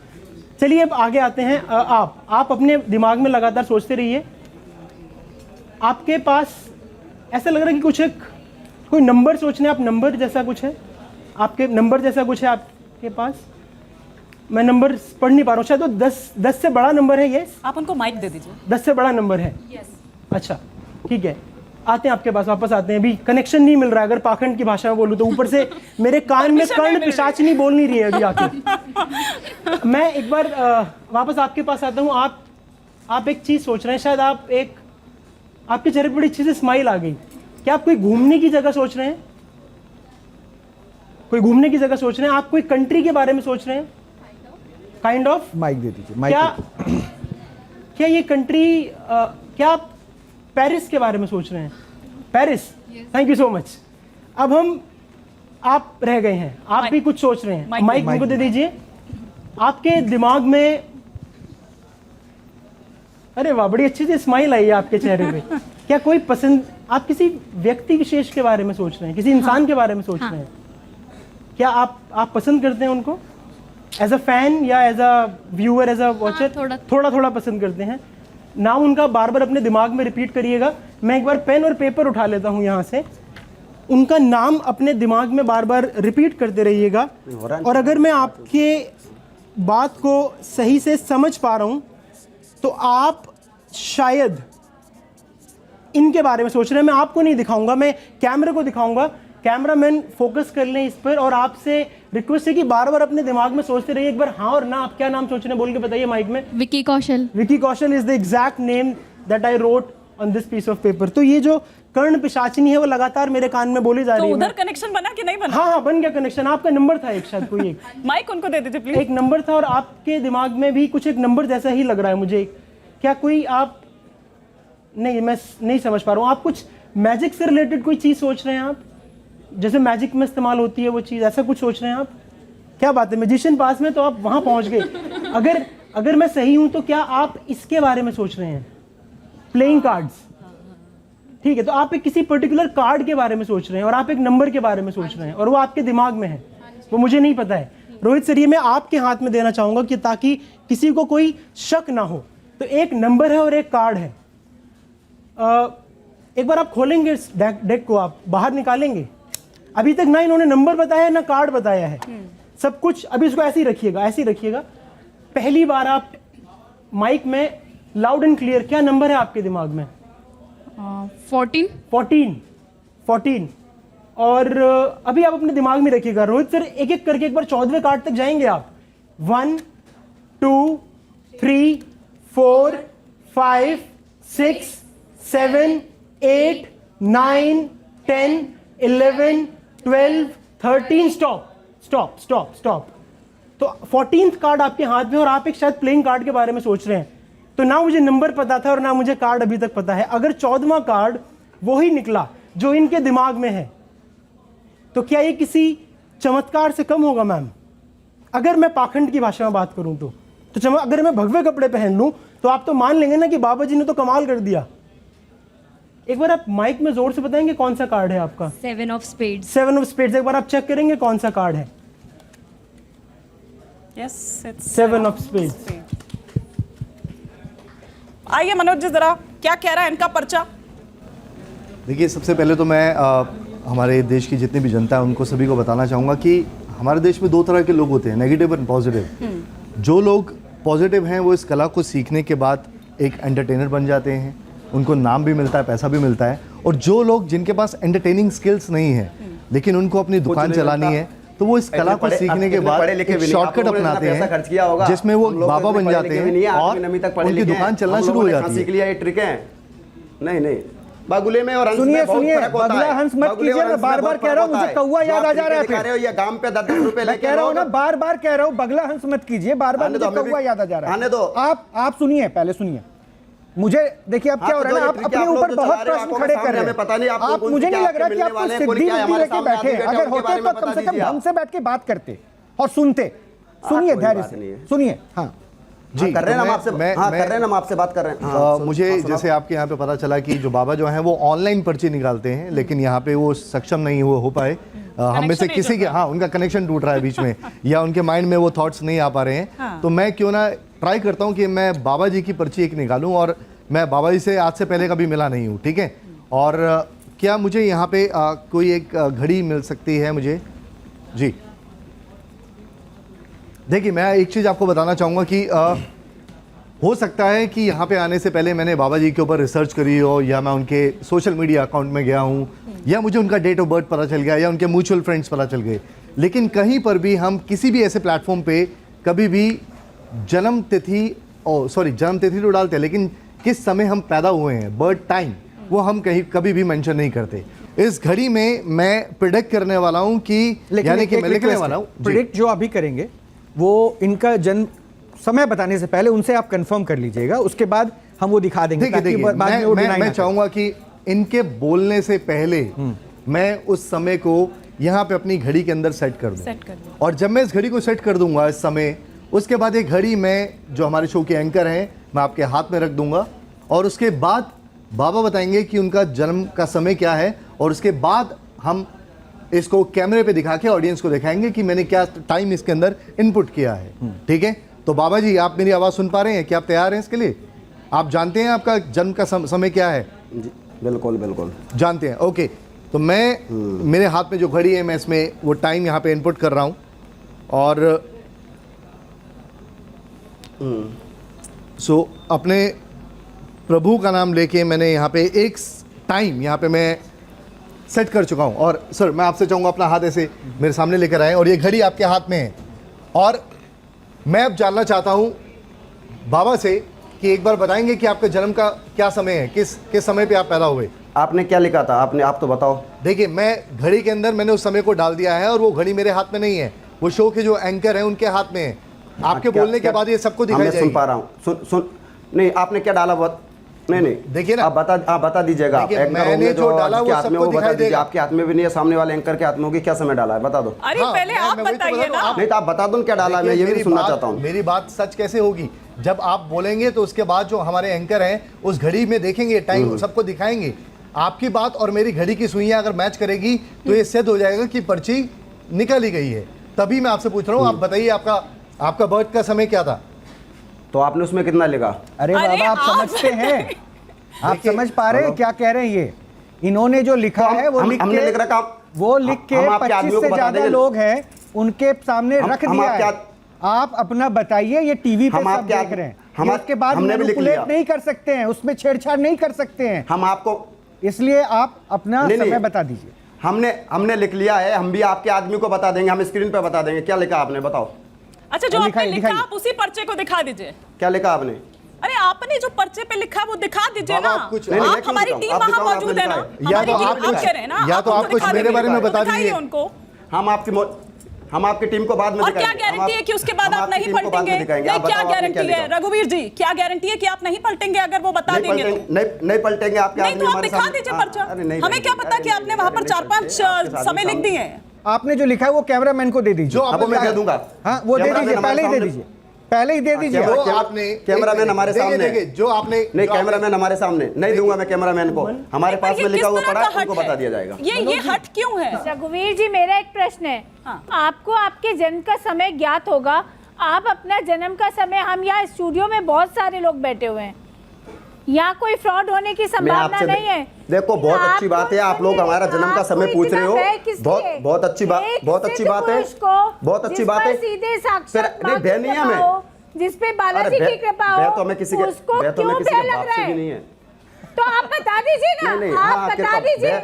चलिए अब आगे आते हैं। आप अपने दिमाग में लगातार सोचते रहिए। आपके पास ऐसा लग रहा है कि कुछ एक कोई नंबर सोचने, आप नंबर जैसा कुछ है आपके, नंबर जैसा कुछ है आपके पास। मैं नंबर पढ़ नहीं पा रहा हूँ शायद। तो 10 से बड़ा नंबर है? यस। आप उनको माइक दे दीजिए। 10 से बड़ा नंबर है? यस। अच्छा, ठीक है। आते हैं आपके पास, वापस आते हैं। अभी कनेक्शन नहीं मिल रहा है। अगर पाखंड की भाषा में बोलूं तो ऊपर से मेरे कान में कर्ण पिशाचनी बोल नहीं रही है अभी आके। मैं एक बार वापस आपके पास आता हूं। आप एक चीज सोच रहे हैं। शायद आपके चेहरे पर बड़ी अच्छी से स्माइल आ गई। क्या आप कोई घूमने की जगह सोच रहे हैं? कोई घूमने की जगह सोच रहे हैं? आप कोई कंट्री के बारे में सोच रहे हैं? Kind of. माइक दे दीजिए। क्या ये कंट्री, क्या आप पेरिस के बारे में सोच रहे हैं? Paris. Thank you so much. अब आप रह गए हैं। आप भी कुछ सोच रहे हैं। माइक मुझको दे दीजिए। आपके दिमाग में, अरे वाह, बड़ी अच्छी सी स्माइल आई है आपके चेहरे पे। क्या कोई पसंद, आप किसी व्यक्ति विशेष के बारे में सोच रहे हैं? किसी इंसान के बारे में सोच रहे हैं? क्या आप पसंद करते हैं उनको एज अ फैन या as a viewer, as a watcher? थोड़ा पसंद करते हैं। नाम उनका बार बार अपने दिमाग में रिपीट करिएगा। मैं एक बार पेन और पेपर उठा लेता हूं यहां से। उनका नाम अपने दिमाग में बार बार रिपीट करते रहिएगा। और अगर मैं आपके बात को सही से समझ पा रहा हूं तो आप शायद इनके बारे में सोच रहे हैं। मैं आपको नहीं दिखाऊंगा, मैं कैमरे को दिखाऊंगा। कैमरामैन फोकस कर लें इस पर, और आपसे रिक्वेस्ट है कि बार बार अपने दिमाग में सोचते रहिए। एक बार हाँ और ना, आप क्या नाम सोच रहे हैं बोल के बताइए माइक में। Vicky Kaushal. Vicky Kaushal is the exact name that I wrote on this piece of paper. तो ये जो कर्ण पिशाचिनी है वो लगातार मेरे कान में बोली जा रही है। उधर कनेक्शन बना कि नहीं बना? हाँ, बन गया कनेक्शन। आपका नंबर था एक, शायद कोई एक। माइक उनको दे दीजिए प्लीज। एक नंबर था और आपके दिमाग में भी कुछ एक नंबर जैसा ही लग रहा है मुझे। क्या कोई आप, नहीं, मैं नहीं समझ पा रहा हूँ। आप कुछ मैजिक से रिलेटेड कोई चीज सोच रहे हैं? आप जैसे मैजिक में इस्तेमाल होती है वो चीज, ऐसा कुछ सोच रहे हैं आप? क्या बात है, मैजिशियन पास में, तो आप वहां पहुंच गए। अगर मैं सही हूं तो क्या आप इसके बारे में सोच रहे हैं? Playing cards. ठीक है, तो आप एक किसी पर्टिकुलर कार्ड के बारे में सोच रहे हैं और आप एक नंबर के बारे में सोच रहे हैं और वो आपके दिमाग में है, वो मुझे नहीं पता है। रोहित सर, ये मैं आपके हाथ में देना चाहूंगा कि ताकि किसी को कोई शक ना हो। तो एक नंबर है और एक कार्ड है। एक बार आप खोलेंगे इस डेक को, आप बाहर निकालेंगे। अभी तक ना इन्होंने नंबर बताया ना कार्ड बताया है, सब कुछ। अभी इसको ऐसे ही रखिएगा, ऐसे ही रखिएगा। पहली बार आप माइक में लाउड एंड क्लियर, क्या नंबर है आपके दिमाग में? 14। और अभी आप अपने दिमाग में रखिएगा। रोहित सर, एक एक करके एक बार 14वें कार्ड तक जाएंगे आप। 1 2 3 4 5 6 7 8 9 10 11 12 13। स्टॉप। तो 14th कार्ड आपके हाथ में और आप एक शायद प्लेइंग कार्ड के बारे में सोच रहे हैं, तो ना मुझे नंबर पता था और ना मुझे कार्ड अभी तक पता है। अगर 14वां कार्ड वो ही निकला जो इनके दिमाग में है, तो क्या ये किसी चमत्कार से कम होगा मैम? अगर मैं पाखंड की भाषा में बात करूं तो अगर मैं भगवे कपड़े पहन लूं तो आप तो मान लेंगे ना कि बाबा जी ने तो कमाल कर दिया। एक बार आप माइक में जोर से बताएंगे कौन सा कार्ड है आपका? 7 ऑफ स्पेड्स। 7 of spades. एक बार आप चेक करेंगे कौन सा कार्ड है? Yes, it's 7 of spades. आइए मनोज जी, जरा क्या कह रहा है इनका पर्चा? देखिए, सबसे पहले तो मैं हमारे देश की जितनी भी जनता है उनको सभी को बताना चाहूँगा कि हमारे देश में 2 तरह के लोग होते हैं, नेगेटिव और पॉजिटिव। जो लोग पॉजिटिव हैं वो इस कला को सीखने के बाद एक एंटरटेनर बन जाते हैं, उनको नाम भी मिलता है, पैसा भी मिलता है। और जो लोग जिनके पास एंटरटेनिंग स्किल्स नहीं है लेकिन उनको अपनी दुकान चलानी है, तो वो इस कला को सीखने के बाद एक शॉर्टकट अपनाते हैं जिसमें वो बाबा बन जाते हैं और उनकी दुकान चलना शुरू हो जाती है। ये ट्रिक है। नहीं, बगुले में और हंस सुनिए में बहुत सुनिए, फर्क होता बगुला है। हंस मत बगुले कीजिए, और मैं हंस में बार बार बहुत कह रहा हूँ, फर्क मुझे होता है। कौवा याद आ जा रहा है। दिखा रहे हो, ये गांव पे 10-10 रुपए मैं लेके कह रहा हूँ ना, बार बार कह रहा हूँ, बगला हंस मत कीजिए, बार बार मुझे कौवा याद आ जा रहा है। आने दो। आप सुनिए, पहले सुनिए मुझे। देखिए अब क्या हो रहा है ना, आप अपने ऊपर बहुत प्रश्न खड़े कर रहे हैं। पता नहीं आप, मुझे नहीं लग रहा कि आप कोई सिद्धि लेके बैठे। अगर होते तो कम से कम हमसे बैठ के बात करते और सुनते। सुनिए, धैर्य से सुनिए। हाँ जी, कर रहे हैं हम आपसे, कर रहे हैं हम आपसे बात कर रहे हैं। मुझे जैसे आपके यहाँ पे पता चला कि जो बाबा जो हैं वो ऑनलाइन पर्ची निकालते हैं, लेकिन यहाँ पे वो सक्षम नहीं हो पाए। हम में से किसी के उनका कनेक्शन टूट रहा है बीच में या उनके माइंड में वो थॉट्स नहीं आ पा रहे हैं। तो मैं क्यों ना ट्राई करता हूँ कि मैं बाबा जी की पर्ची एक निकालूँ। और मैं बाबा जी से आज से पहले कभी मिला नहीं हूँ, ठीक है। और क्या मुझे यहाँ पे कोई एक घड़ी मिल सकती है मुझे? जी देखिए, मैं एक चीज़ आपको बताना चाहूँगा कि हो सकता है कि यहाँ पे आने से पहले मैंने बाबा जी के ऊपर रिसर्च करी हो, या मैं उनके सोशल मीडिया अकाउंट में गया हूँ, या मुझे उनका डेट ऑफ बर्थ पता चल गया, या उनके म्यूचुअल फ्रेंड्स पता चल गए। लेकिन कहीं पर भी हम किसी भी ऐसे प्लेटफॉर्म पे कभी भी जन्म तिथि तो डालते हैं, लेकिन किस समय हम पैदा हुए हैं, बर्थ टाइम, वो हम कभी भी मेंशन नहीं करते। इस घड़ी में मैं प्रिडिक्ट करने वाला हूँ कि यानी कि मैं लिखने वाला हूँ। प्रिडिक्ट जो अभी करेंगे वो इनका जन्म समय बताने से पहले उनसे आप कंफर्म कर लीजिएगा, उसके बाद हम वो दिखा देंगे। देखिए, मैं चाहूंगा कि इनके बोलने से पहले मैं उस समय को यहाँ पे अपनी घड़ी के अंदर सेट कर दूं। और जब मैं इस घड़ी को सेट कर दूंगा इस समय, उसके बाद ये घड़ी मैं जो हमारे शो के एंकर हैं मैं आपके हाथ में रख दूंगा, और उसके बाद बाबा बताएंगे कि उनका जन्म का समय क्या है, और उसके बाद हम इसको कैमरे पे दिखा के ऑडियंस को दिखाएंगे कि मैंने क्या टाइम इसके अंदर इनपुट किया है। ठीक है, तो बाबा जी आप मेरी आवाज़ सुन पा रहे हैं? क्या आप तैयार हैं इसके लिए? आप जानते हैं आपका जन्म का समय क्या है? जी बिल्कुल बिल्कुल जानते हैं। ओके, तो मैं मेरे हाथ में जो घड़ी है मैं इसमें वो टाइम यहाँ पे इनपुट कर रहा हूँ, और अपने प्रभु का नाम लेके मैंने यहाँ पे एक टाइम यहाँ पे मैं सेट कर चुका हूँ। और सर मैं आपसे चाहूँगा अपना हाथ ऐसे मेरे सामने लेकर आएँ, और ये घड़ी आपके हाथ में है। और मैं अब जानना चाहता हूँ बाबा से कि एक बार बताएंगे कि आपके जन्म का क्या समय है, किस समय पे आप पैदा हुए? आपने क्या लिखा था? आप तो बताओ। देखिए, मैं घड़ी के अंदर मैंने उस समय को डाल दिया है, और वो घड़ी मेरे हाथ में नहीं है, वो शो के जो एंकर हैं उनके हाथ में है। आपके बोलने के बाद ये सबको दिखाई जाएगी। सुन पा रहा हूँ। सुन नहीं, आपने क्या डाला? बहुत नहीं देखिए ना, आप बता दीजिएगा। मैंने जो डाला वो सबको दिखाई देगा। आपके हाथ में भी नहीं है, सामने वाले एंकर के हाथ में होगी। क्या समय डाला है बता दो। अरे पहले आप बताइए ना। नहीं तो आप बता दो क्या डाला है, मैं ये भी सुनना चाहता हूँ। मेरी बात सच कैसे होगी? जब आप बोलेंगे तो उसके बाद जो हमारे एंकर हैं उस घड़ी में देखेंगे टाइम, सबको दिखाएंगे। आपकी बात और मेरी घड़ी की सुइयां अगर मैच करेगी तो ये सिद्ध हो जाएगा कि पर्ची निकल ही गई है। तभी मैं आपसे पूछ रहा हूँ, आप बताइए आपका बर्थ का समय क्या था? तो आपने उसमें कितना लिखा? अरे बाबा, आप समझते हैं? आप समझ पा रहे हैं क्या कह रहे हैं? ये इन्होंने जो लिखा है वो लिख के 25 से ज्यादा लोग हैं उनके सामने रख दिया है। आप अपना बताइए, ये टीवी पे सब देख रहे हैं। इसके बाद मैनिपुलेट नहीं कर सकते हैं, उसमें छेड़छाड़ नहीं कर सकते हैं हम आपको, इसलिए आप अपना समय बता दीजिए। हमने लिख लिया है, हम भी आपके आदमी को बता देंगे, हम स्क्रीन पे बता देंगे। क्या लिखा आपने बताओ? अच्छा, जो आपने लिखा आप उसी पर्चे को दिखा दीजिए। क्या लिखा आपने? अरे आपने जो पर्चे पे लिखा वो दिखा दीजिए ना। आप हमारी टीम वहां मौजूद है ना, या तो आप कुछ मेरे बारे में बता दीजिए उनको। हम आपकी हम आपकी टीम को बाद में और क्या दिखाएंगे। गारंटी है कि उसके बाद आप नहीं पलटेंगे? नहीं, क्या गारंटी है रघुवीर जी, क्या गारंटी है कि आप नहीं पलटेंगे अगर वो बता देंगे तो? नहीं पलटेंगे आपके नहीं आदमी तो आप हमारे दिखा सामने। दीजिए पर्चा। अरे नहीं, हमें क्या पता कि आपने वहां पर 4-5 समय लिख दिए हैं। आपने जो लिखा है वो कैमरामैन को दे दीजिए। जो अब वो मैं दे दूंगा। हाँ, वो दे दीजिए, पहले ही दे दीजिए, पहले ही दे दीजिए। जो जो आपने कैमरामैन हमारे देखिए, सामने देखिए, जो आपने नहीं, जो कैमरामैन हमारे सामने नहीं दूंगा मैं कैमरामैन को। हमारे पर पास ये में लिखा किस हुआ तरह पड़ा का है, हट उनको है? बता दिया जाएगा। ये हट क्यों है? रघुवीर जी, मेरा एक प्रश्न है। हाँ। आपको आपके जन्म का समय ज्ञात होगा। आप अपना जन्म का समय, हम यहाँ स्टूडियो में बहुत सारे लोग बैठे हुए हैं, यहाँ कोई फ्रॉड होने की मैं संभावना आपसे नहीं है। देखो, बहुत अच्छी आपको बात है, आप लोग हमारा जन्म का समय आपको पूछ रहे हो। इतना भय किस लिए? बहुत अच्छी बात, एक बहुत अच्छी सिद्ध बात है, पुरुष को, बहुत अच्छी जिस बात पर है। सीधे साक्षात नहीं, माँ की भय नहीं है कृपा हमें। हो, जिस पे बालाजी अरे की कृपा हो, भय तो हमें किसी के उसको भय तो हमें क्यों किसी भय के लग बाप रहा से भी है? नहीं है। तो आप बता दीजिए ना, नहीं, आप हाँ, बता कृपा, दीजिए। भय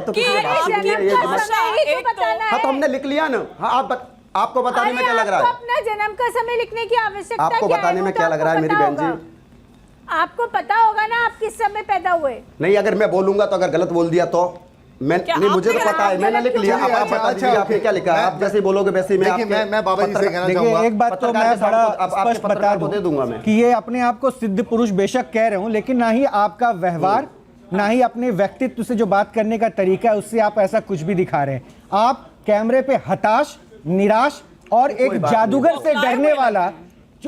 तो किसी के बाप से भी नहीं है, ये जन्म बात। का समय ही एक तो बताना हाँ, तो है। हमने लिख लिया ना। हाँ, आपको बताने में क्या लग रहा आपको है? अपना जन्म का समय लिखने की आवश्यकता आपको क्या है? बताने वो में तो क्या लग आपको रहा है मेरी पता बहन जी? होगा। आपको पता होगा ना आप किस समय पैदा हुए। नहीं, अगर मैं बोलूंगा तो अगर गलत बोल दिया तो मैं क्या नहीं, मुझे तो आपने पता है, मैंने लिख लिया। अब आप अच्छा, बता दीजिए अच्छा, आपने क्या लिखा है। आप जैसे ही बोलोगे वैसे ही मैं देखिए, आपके मैं बाबा जी से पत्रकार- कहना देखिए, चाहूंगा। एक बात तो पत्रकार मैं के सामने बड़ा आपके स्पष्ट बता पत्रकार को दे दूंगा दूं मैं। कि ये अपने आप को सिद्ध पुरुष बेशक कह रहे हूं, लेकिन ना ही आपका व्यवहार, ना ही अपने व्यक्तित्व से जो बात करने का तरीका है, उससे आप ऐसा कुछ भी दिखा रहे हैं। आप कैमरे पे हताश, निराश और एक बात जादूगर नहीं। से डरने वाला,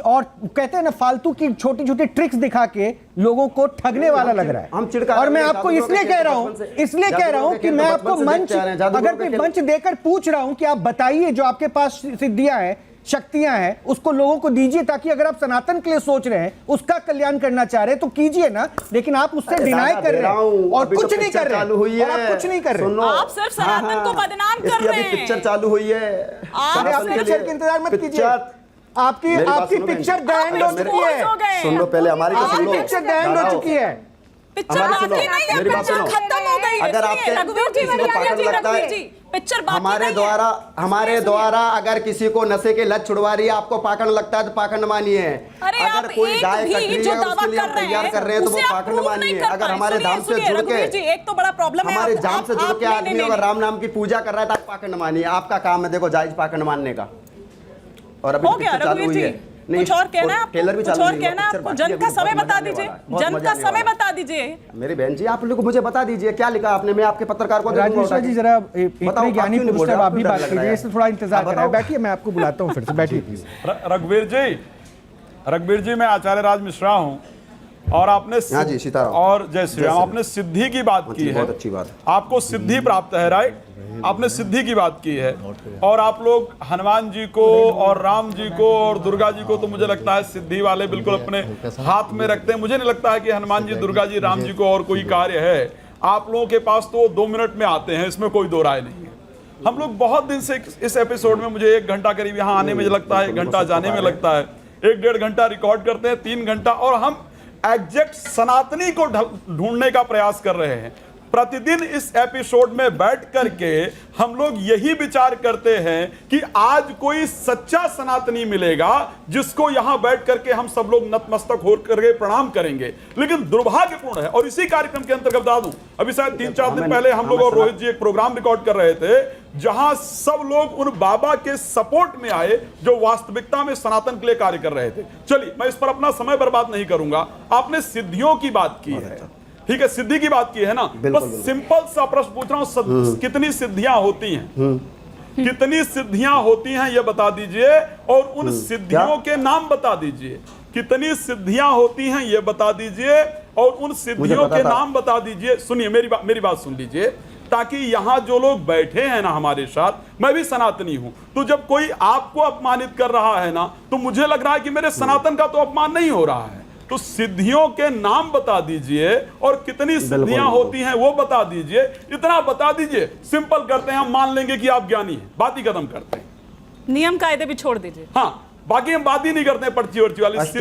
और कहते हैं ना फालतू की छोटी छोटी ट्रिक्स दिखा के लोगों को ठगने वाला लग रहा हम है। चिढ़का और रहे मैं हैं, आपको जादूगरों इसलिए के कह खेल रहा बचपन हूं, से- इसलिए कह रहा हूं जादूगरों के कि खेल मैं तो आपको बचपन से मंच, देखते आ रहे हैं, जादूगरों अगर के कोई खेल- मंच देकर पूछ रहा हूं कि आप बताइए जो आपके पास सिद्धियां हैं, शक्तियां हैं, उसको लोगों को दीजिए, ताकि अगर आप सनातन के लिए सोच रहे हैं, उसका कल्याण करना चाह रहे हैं तो कीजिए ना। लेकिन आप उससे डिनाई कर रहे हैं और कुछ नहीं कर रहे हैं, और आप कुछ नहीं कर रहे हैं। आप सिर्फ सनातन को बदनाम कर रहे हैं। पिक्चर चालू हुई है। अरे आप पिक्चर के इंतजार मत कीजिए। आपकी पिक्चर द एंड हो चुकी है। सुन लो पहले हमारी तो सुन आपकी लो। पिक्चर द एंड हो चुकी है। पिक्चर हमारी बाकी सुनो, नहीं है, मेरी बात पिक्चर सुनो। खत्म हो गई है। अगर सुनिए, आपके रघुवीर जी, किसी को रघुवीर पकड़ जी, लगता रघुवीर है, जी, पिक्चर बाकी हमारे नहीं द्वारा है। हमारे द्वारा अगर किसी को नशे के लत छुड़वा रही है, आपको पाखंड लगता है तो पाखंड मानिए। अरे अगर आप कोई एक गाय भी कट रही जो है दावा उसके लिए कर हम रहे तैयार कर रहे हैं तो वो उसे आप पाखंड prove नहीं मानिए। कर अगर पाए। हमारे धाम से सुनिए, जुड़ रघुवीर जी, के एक तो बड़ा प्रॉब्लम है हमारे आप- धाम से जुड़ आप- के नहीं, आदमी नहीं, अगर नहीं। राम नाम की पूजा कर रहा है तो आप पाखंड मानिए। आपका काम है देखो जायज पाखंड मानने का। और अभी हो गया पिक्चर चालू रघुवीर हुई जी, है। कुछ और कहना है आपको? ट्रेलर भी कुछ चालू और नहीं हुआ, कहना है पिक्चर आपको? बाकी है, जन्म का अभी समय बहुत बता मजा आने दीजिए, वाला है, बहुत जन्म मजा का आने समय वाला है। बता दीजिए। मेरी बहन जी, आप लोग मुझे बता दीजिए क्या लिखा आपने, मैं आपके पत्रकार को दे दूंगा राजवीर उठा जी के। जरा बताओ, इतने आप ज्ञानी क्यों नहीं पुरुष बोल रहे? हैं, आप आपको भी डर बात लग रहा कीजिए, है। इसलिए थोड़ा इंतजार आप करें। बताओ। बैठिए, मैं आपको बुलाता हूँ फिर से, बैठिए प्लीज। रघुवीर जी, मैं आचार्य राज मिश्रा हूँ और आपने हाँ जी, सीताराम। और जय श्री राम, जय श्री आपने सिद्धि की बात की है। बहुत अच्छी बात। आपको सिद्धि प्राप्त है, राइट? आपने सिद्धि की बात की है और आप लोग हनुमान जी को और राम जी को और दुर्गा जी को तो मुझे लगता है सिद्धि वाले बिल्कुल अपने हाथ में रखते हैं। मुझे नहीं लगता है कि हनुमान जी, दुर्गा जी, राम जी को और कोई कार्य है। आप लोगों के पास तो 2 मिनट में आते हैं, इसमें कोई दो राय नहीं है। हम लोग बहुत दिन से इस एपिसोड में, मुझे 1 घंटा करीब यहाँ आने में लगता है, 1 घंटा जाने में लगता है, 1-1.5 घंटा रिकॉर्ड करते हैं, 3 घंटा, और हम एग्जैक्ट सनातनी को ढूंढने का प्रयास कर रहे हैं। प्रतिदिन इस एपिसोड में बैठ करके हम लोग यही विचार करते हैं कि आज कोई सच्चा सनातनी मिलेगा जिसको यहां बैठ करके हम सब लोग नतमस्तक हो करके प्रणाम करेंगे। लेकिन दुर्भाग्यपूर्ण है, और इसी कार्यक्रम के अंतर्गत बता दूं, अभी शायद 3-4 दिन पहले हम लोग और रोहित जी एक प्रोग्राम रिकॉर्ड कर रहे थे जहां सब लोग उन बाबा के सपोर्ट में आए जो वास्तविकता में सनातन के लिए कार्य कर रहे थे। चलिए, मैं इस पर अपना समय बर्बाद नहीं करूंगा। आपने सिद्धियों की बात की है, ठीक है, सिद्धि की बात की है ना। बस सिंपल सा प्रश्न पूछ रहा हूं, कितनी सिद्धियां होती हैं? कितनी सिद्धियां होती हैं ये बता दीजिए, और उन सिद्धियों के नाम बता दीजिए। कितनी सिद्धियां होती हैं ये बता दीजिए, और उन सिद्धियों के नाम बता दीजिए। सुनिए, मेरी बात सुन लीजिए, ताकि यहां जो लोग बैठे हैं ना हमारे साथ, मैं भी सनातनी हूं, तो जब कोई आपको अपमानित कर रहा है ना, तो मुझे लग रहा है कि मेरे सनातन का तो अपमान नहीं हो रहा है। तो सिद्धियों के नाम बता दीजिए और कितनी सिद्धियां होती हैं वो बता दीजिए। इतना बता दीजिए, सिंपल करते हैं, हम मान लेंगे कि आप ज्ञानी हैं, बात ही खत्म करते हैं। नियम कायदे भी छोड़ दीजिए। हाँ, बाकी हम बात ही नहीं करते हैं पर्ची वर्ची वाली। अष्ट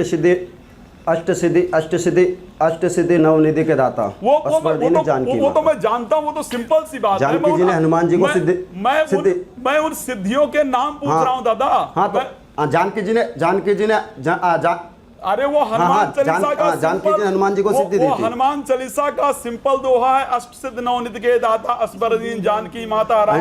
सिद्धि नवनिधि के दाता वो तो मैं जानता हूँ, वो तो सिंपल सी बात है। जानकी जी ने हनुमान जी को मैं उन सिद्धियों के नाम पूछ रहा हूँ दादा। हाँ, तो जानकी जी ने अरे वो हनुमान चालीसा का जानकी सिंपल- जी ने हनुमान जी को सिद्धि दी वो थी। हनुमान चालीसा का सिंपल दोहा है, अष्ट सिद्ध नवनिधि के दाता अस्बरदीन जानकी माता राम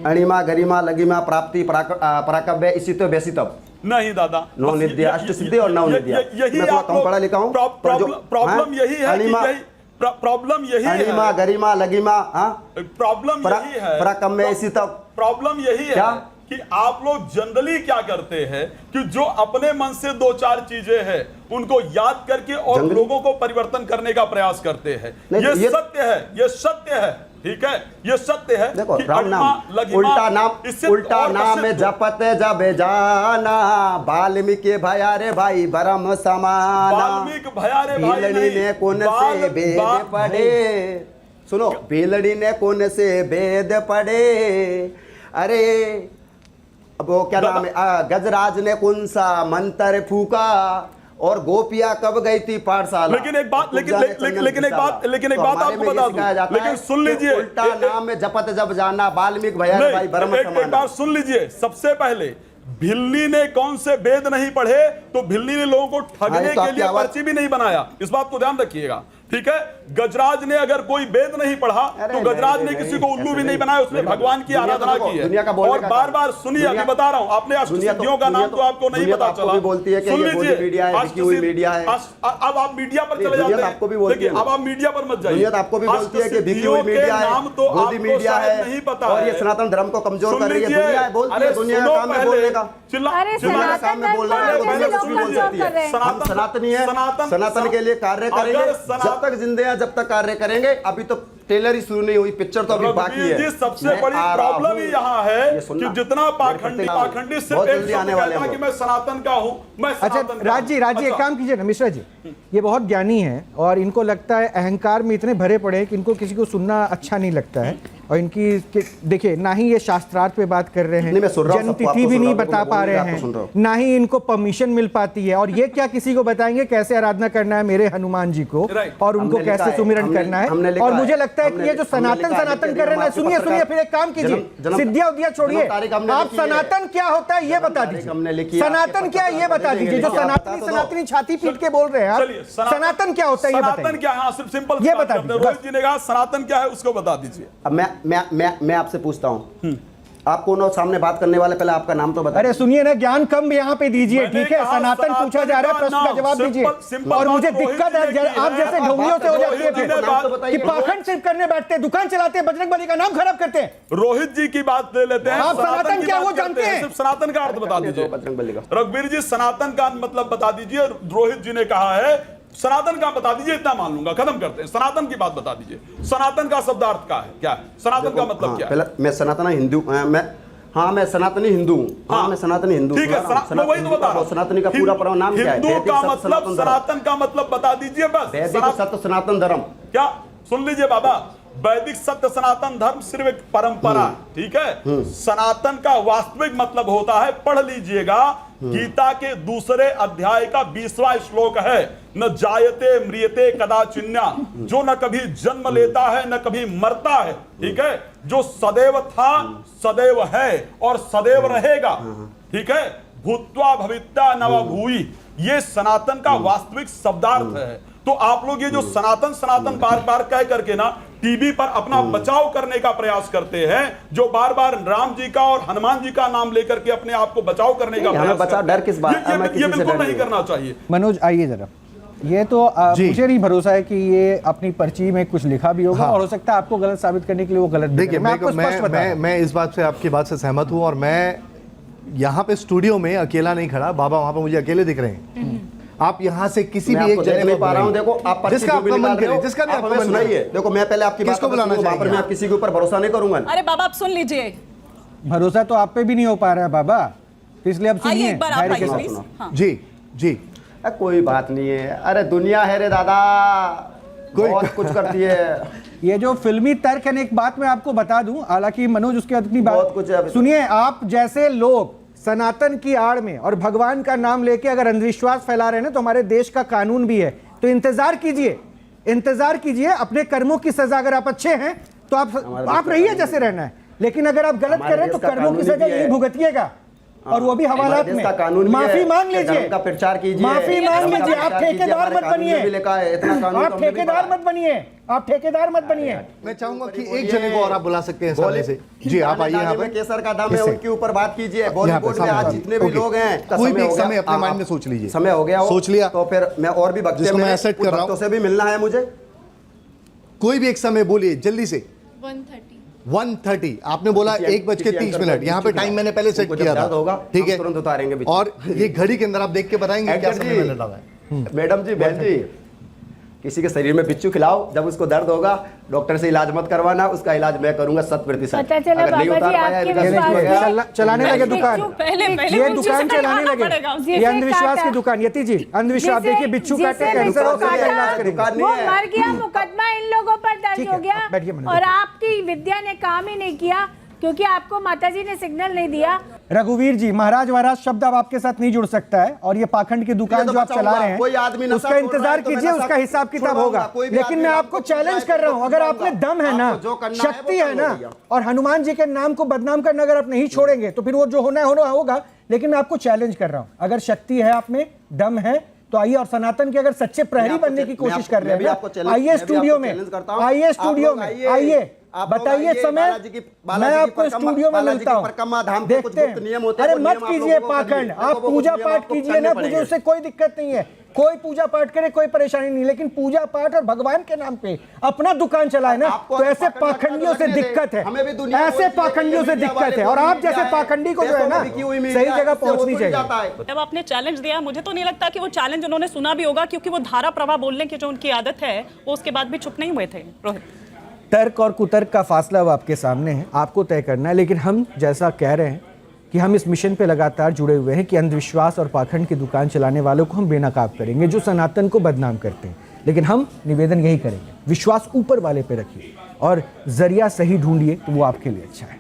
अणिमा गरिमा लगिमा प्राप्ति पराकव्य इसी तो वैसी तब नहीं दादा, नवनिधि अष्ट सिद्धि और नवनिधि। यही मैं थोड़ा कम पढ़ा लिखा हूँ। प्रॉब्लम यही है कि प्रॉब्लम यही है, अणिमा गरिमा लगिमा प्रॉब्लम यही है, पराकव्य इसी तब। प्रॉब्लम यही है कि आप लोग जनरली क्या करते हैं कि जो अपने मन से दो चार चीजें हैं उनको याद करके और लोगों को परिवर्तन करने का प्रयास करते हैं। ये सत्य है, ये सत्य है, ठीक है, ये सत्य है। देखो कि राम नाम उल्टा नाम जपत जब जाना वाल्मीकि भया रे भाई ब्रह्म समाना। वाल्मीकि भया रे भाई बेलड़ी ने कौन से वेद पढ़े, सुनो, बेलड़ी ने कौन से वेद पढ़े, अरे अब वो क्या नाम है, गजराज ने कौन सा मंत्र फूका, और गोपिया कब गई थी पाठशाला। लेकिन एक बात आपको बता दूं, लेकिन सुन लीजिए, उल्टा नाम में जपत जब जाना वाल्मीकि भया रे भाई ब्रह्म समाना। एक बात सुन लीजिए, सबसे पहले भिल्ली ने कौन से वेद नहीं पढ़े, तो भिल्ली ने लोगों को ठगने के लिए पर्ची भी नहीं बनाया, इस बात को ध्यान रखिएगा, ठीक है। गजराज ने अगर कोई वेद नहीं पढ़ा तो गजराज ने किसी को उल्लू भी नहीं बनाया, उसने भगवान की आराधना की है। और बार बार सुनिए, अभी बता रहा हूं, आपने अष्टसिद्धियों का नाम तो आपको नहीं पता चला, सुन लीजिए। अब आप मीडिया पर चले जाते हैं, देखिए अब आप मीडिया पर मत जाइए, आपको भी बोलती है कि बिकी हुई मीडिया है, नाम तो आपको मीडिया है, नहीं पता और ये सनातन धर्म को कमजोर कर रही है दुनिया, बोलती है दुनिया का काम है बोलने का, सनातनी है, सनातन के लिए कार्य करेंगे जब तक जिंदे हैं, जब तक कार्य करेंगे। अभी तो ट्रेलर ही शुरू नहीं हुई, पिक्चर तो अभी बाकी है। सबसे बड़ी प्रॉब्लम ही यहाँ है कि जितना पाखंडी सिर्फ एक शब्द कहता है कि मैं सनातन का हूँ, मैं अच्छा राज जी एक काम कीजिए ना मिश्रा जी, ये बहुत ज्ञानी है और इनको लगता है अहंकार में इतने भरे पड़े हैं कि इनको किसी को सुनना अच्छा नहीं लगता है, और इनकी देखिए ना ही ये शास्त्रार्थ पे बात कर रहे हैं, जन्म तिथि भी नहीं बता पा रहे हैं, ना ही इनको परमिशन मिल पाती है, और ये क्या किसी को बताएंगे कैसे आराधना करना है मेरे हनुमान जी को, और उनको कैसे सुमिरन करना है। और मुझे लगता है कि ये जो सनातन कर रहे हैं, सुनिए फिर एक काम कीजिए, सिद्धियां उद्धियां छोड़िए, आप सनातन क्या होता है ये बता दीजिए, सनातन क्या है ये बता दीजिए, जो सनातनी छाती पीट के बोल रहे हैं आप, सनातन क्या होता है ये बताइए। सनातन क्या है, सिर्फ सिंपल ये बता दीजिए। रोहित जी ने कहा सनातन क्या है उसको बता दीजिए। अब मैं आपसे पूछता हूं, आप कौन सामने बात करने वाले, पहले आपका नाम तो बताइए। अरे सुनिए ना, ज्ञान कम यहाँ पे दीजिए, ठीक है, सनातन पूछा जा रहा है, प्रश्न का जवाब दीजिए। और मुझे दिक्कत है आप जैसे ढोंगियों से हो जाती है कि पाखंड सिर्फ करने बैठते हैं, दुकान चलाते हैं, बजरंगबली का नाम खराब करते हैं। रोहित जी की बात ले लेते हैं, आप सनातन क्या वो जानते हैं, सिर्फ सनातन का अर्थ बता दीजिए। बजरंगबली का रघुवीर जी सनातन का मतलब बता दीजिए, रोहित जी ने कहा है सनातन का बता दीजिए, इतना मान लूंगा, खत्म करते हैं। सनातन की बात बता दीजिए, सनातन का शब्दार्थ क्या है, सनातन का मतलब क्या है। मैं सनातन हिंदू, मैं सनातनी हिंदू हूँ, मैं सनातनी हिंदू, ठीक है, मैं वही तो बता रहा हूं। सनातनी का पूरा नाम क्या है, हिंदू का मतलब, सनातन का मतलब बता दीजिए बस। वैदिक सत्य सनातन धर्म क्या, सुन लीजिए बाबा, वैदिक सत्य सनातन धर्म सिर्फ एक परंपरा, ठीक है। सनातन का वास्तविक मतलब होता है, पढ़ लीजिएगा, गीता के दूसरे अध्याय का 20वां श्लोक है, न जायते म्रियते कदाचिन्या, जो न कभी जन्म लेता है न कभी मरता है, ठीक है, जो सदैव था सदैव है और सदैव रहेगा, ठीक है, भूत्वा भवित्या नव भूयि, ये सनातन का वास्तविक शब्दार्थ है। तो आप लोग ये जो सनातन बार बार कह करके ना टीवी पर अपना बचाव करने का प्रयास करते हैं, जो बार बार राम जी का और हनुमान जी का नाम लेकर के अपने आप को बचाव करने का प्रयास बचाव, डर किस बात, ये बिल्कुल नहीं करना चाहिए। मनोज आइए जरा, ये तो मुझे नहीं भरोसा है कि ये अपनी पर्ची में कुछ लिखा भी होगा, और हो सकता है आपको गलत साबित करने के लिए वो गलत। देखिए मैं इस बात से आपकी बात से सहमत हूँ, और मैं यहाँ पे स्टूडियो में अकेला नहीं खड़ा, बाबा वहां पे मुझे अकेले दिख रहे हैं। आप यहाँ से किसी भी एक जगह नहीं पा रहा हूँ, देखो आप जिसका आपका मन करे, जिसका भी आपका मन करे, देखो मैं पहले आपकी बात को बुलाना चाहिए, पर मैं किसी के ऊपर भरोसा नहीं करूंगा। अरे बाबा आप सुन लीजिए, भरोसा तो आप पे भी नहीं हो पा रहा है बाबा, इसलिए अब सुनिए। एक बार आप आइए प्लीज। हाँ। जी कोई बात नहीं है, अरे दुनिया है रे दादा, बहुत कुछ करती है। ये जो फिल्मी तर्क है, एक बात मैं आपको बता दूं, हालांकि मनोज उसके अपनी बात सुनिए, आप जैसे लोग सनातन की आड़ में और भगवान का नाम लेके अगर अंधविश्वास फैला रहे हैं ना, तो हमारे देश का कानून भी है, तो इंतजार कीजिए, अपने कर्मों की सजा, अगर आप अच्छे हैं तो आप रहिए जैसे रहना है, लेकिन अगर आप गलत कर रहे हैं तो कर्मों की सजा यही भुगतिएगा। और वो भी हवालात में। माफी मांग लीजिए, का प्रचार कीजिए, माफी मांग लीजिए। आप ठेकेदार मत बनिए, आप ठेकेदार मत बनिए, आप ठेकेदार मत बनिए। मैं चाहूंगा कि एक जने को और आप बुला सकते हैं सामने से। जी आप आइए यहाँ पे। केसर का दाम है, उनके ऊपर बात कीजिए। बॉलीवुड में आज जितने भी लोग हैं, कोई भी एक समय अपने माइंड में सोच लीजिए। समय हो गया, सोच लिया तो फिर मैं और भी जिसको मैं एक्सेप्ट कर रहा हूं से भी मिलना है मुझे। कोई भी एक समय बोलिए जल्दी से। 1:30 आपने बोला 1:30 यहाँ पे टाइम मैंने पहले सेट किया था, ठीक है, तुरंत उतारेंगे। और ये घड़ी के अंदर आप देख के बताएंगे क्या समय मैंने डाला है। मैडम जी, बहन जी, किसी के शरीर में बिच्छू खिलाओ, जब उसको दर्द होगा डॉक्टर से इलाज मत करवाना, उसका इलाज मैं करूंगा 100%। पता चला अगर नहीं बाबा उतार जी पाया आपके इनका विश्वास चलाने लगे दुकान, ये दुकान चलाने लगे, जिसे ये अंधविश्वास की काटा। दुकान। यति जी, अंधविश्वास देखिए, बिच्छू काटे कैंसर हो, उसका इलाज करेंगे। वो मर गया, मुकदमा इन लोगों पर दर्ज ठीक हो है, गया आप बैठिए, मैंने और देखा। आपकी विद्या ने काम ही नहीं किया क्योंकि आपको माताजी ने सिग्नल नहीं दिया। रघुवीर जी, महाराज वराज शब्द अब आपके साथ नहीं जुड़ सकता है, और ये पाखंड की दुकान जो आप चला रहे कोई आदमी हैं नशा उसका छोड़ इंतजार रहा है तो मैं कीजिए, नशा उसका हिसाब किताब छुड़वाऊंगा। होगा। कोई भी लेकिन आदमी मैं नशा आपको छोड़ रहा है चैलेंज तो कर रहा हूं, मैं अगर आप में दम है ना, आपको जो करना है वो शक्ति है कर लो ना, भैया। और हनुमान जी के नाम को बदनाम करना अगर आप नहीं छोड़ेंगे तो फिर वो जो होना है होगा। लेकिन मैं आपको चैलेंज कर रहा हूं, अगर शक्ति है आप में, दम है, तो आइए, और सनातन के अगर सच्चे प्रहरी बनने की कोशिश कर रहे हैं, आइए स्टूडियो में, आइए स्टूडियो में, आइए, बताइए समय, मैं आपको स्टूडियो में मिलता हूं, देखते हैं। अरे मत कीजिए पाखंड, आप पूजा पाठ कीजिए ना, मुझे उससे कोई दिक्कत नहीं है, कोई पूजा पाठ करे, कोई परेशानी नहीं, लेकिन पूजा पाठ और भगवान के नाम पे अपना दुकान चलाए ना, तो ऐसे पाखंडियों से दिक्कत है, ऐसे पाखंडियों से दिक्कत है। और आप जैसे पाखंडी को जो है ना, सही जगह पहुंचनी चाहिए। जब आपने चैलेंज दिया, मुझे तो नहीं लगता कि वो चैलेंज उन्होंने सुना भी होगा, क्योंकि वो धारा प्रवाह बोलने की जो उनकी आदत है वो उसके बाद भी चुप नहीं हुए थे। रोहित, तर्क और कुतर्क का फासला अब आपके सामने है, आपको तय करना है। लेकिन हम जैसा कह रहे हैं कि हम इस मिशन पे लगातार जुड़े हुए हैं कि अंधविश्वास और पाखंड की दुकान चलाने वालों को हम बेनकाब करेंगे, जो सनातन को बदनाम करते हैं। लेकिन हम निवेदन यही करेंगे, विश्वास ऊपर वाले पे रखिए और जरिया सही ढूंढिए, तो वो आपके लिए अच्छा है।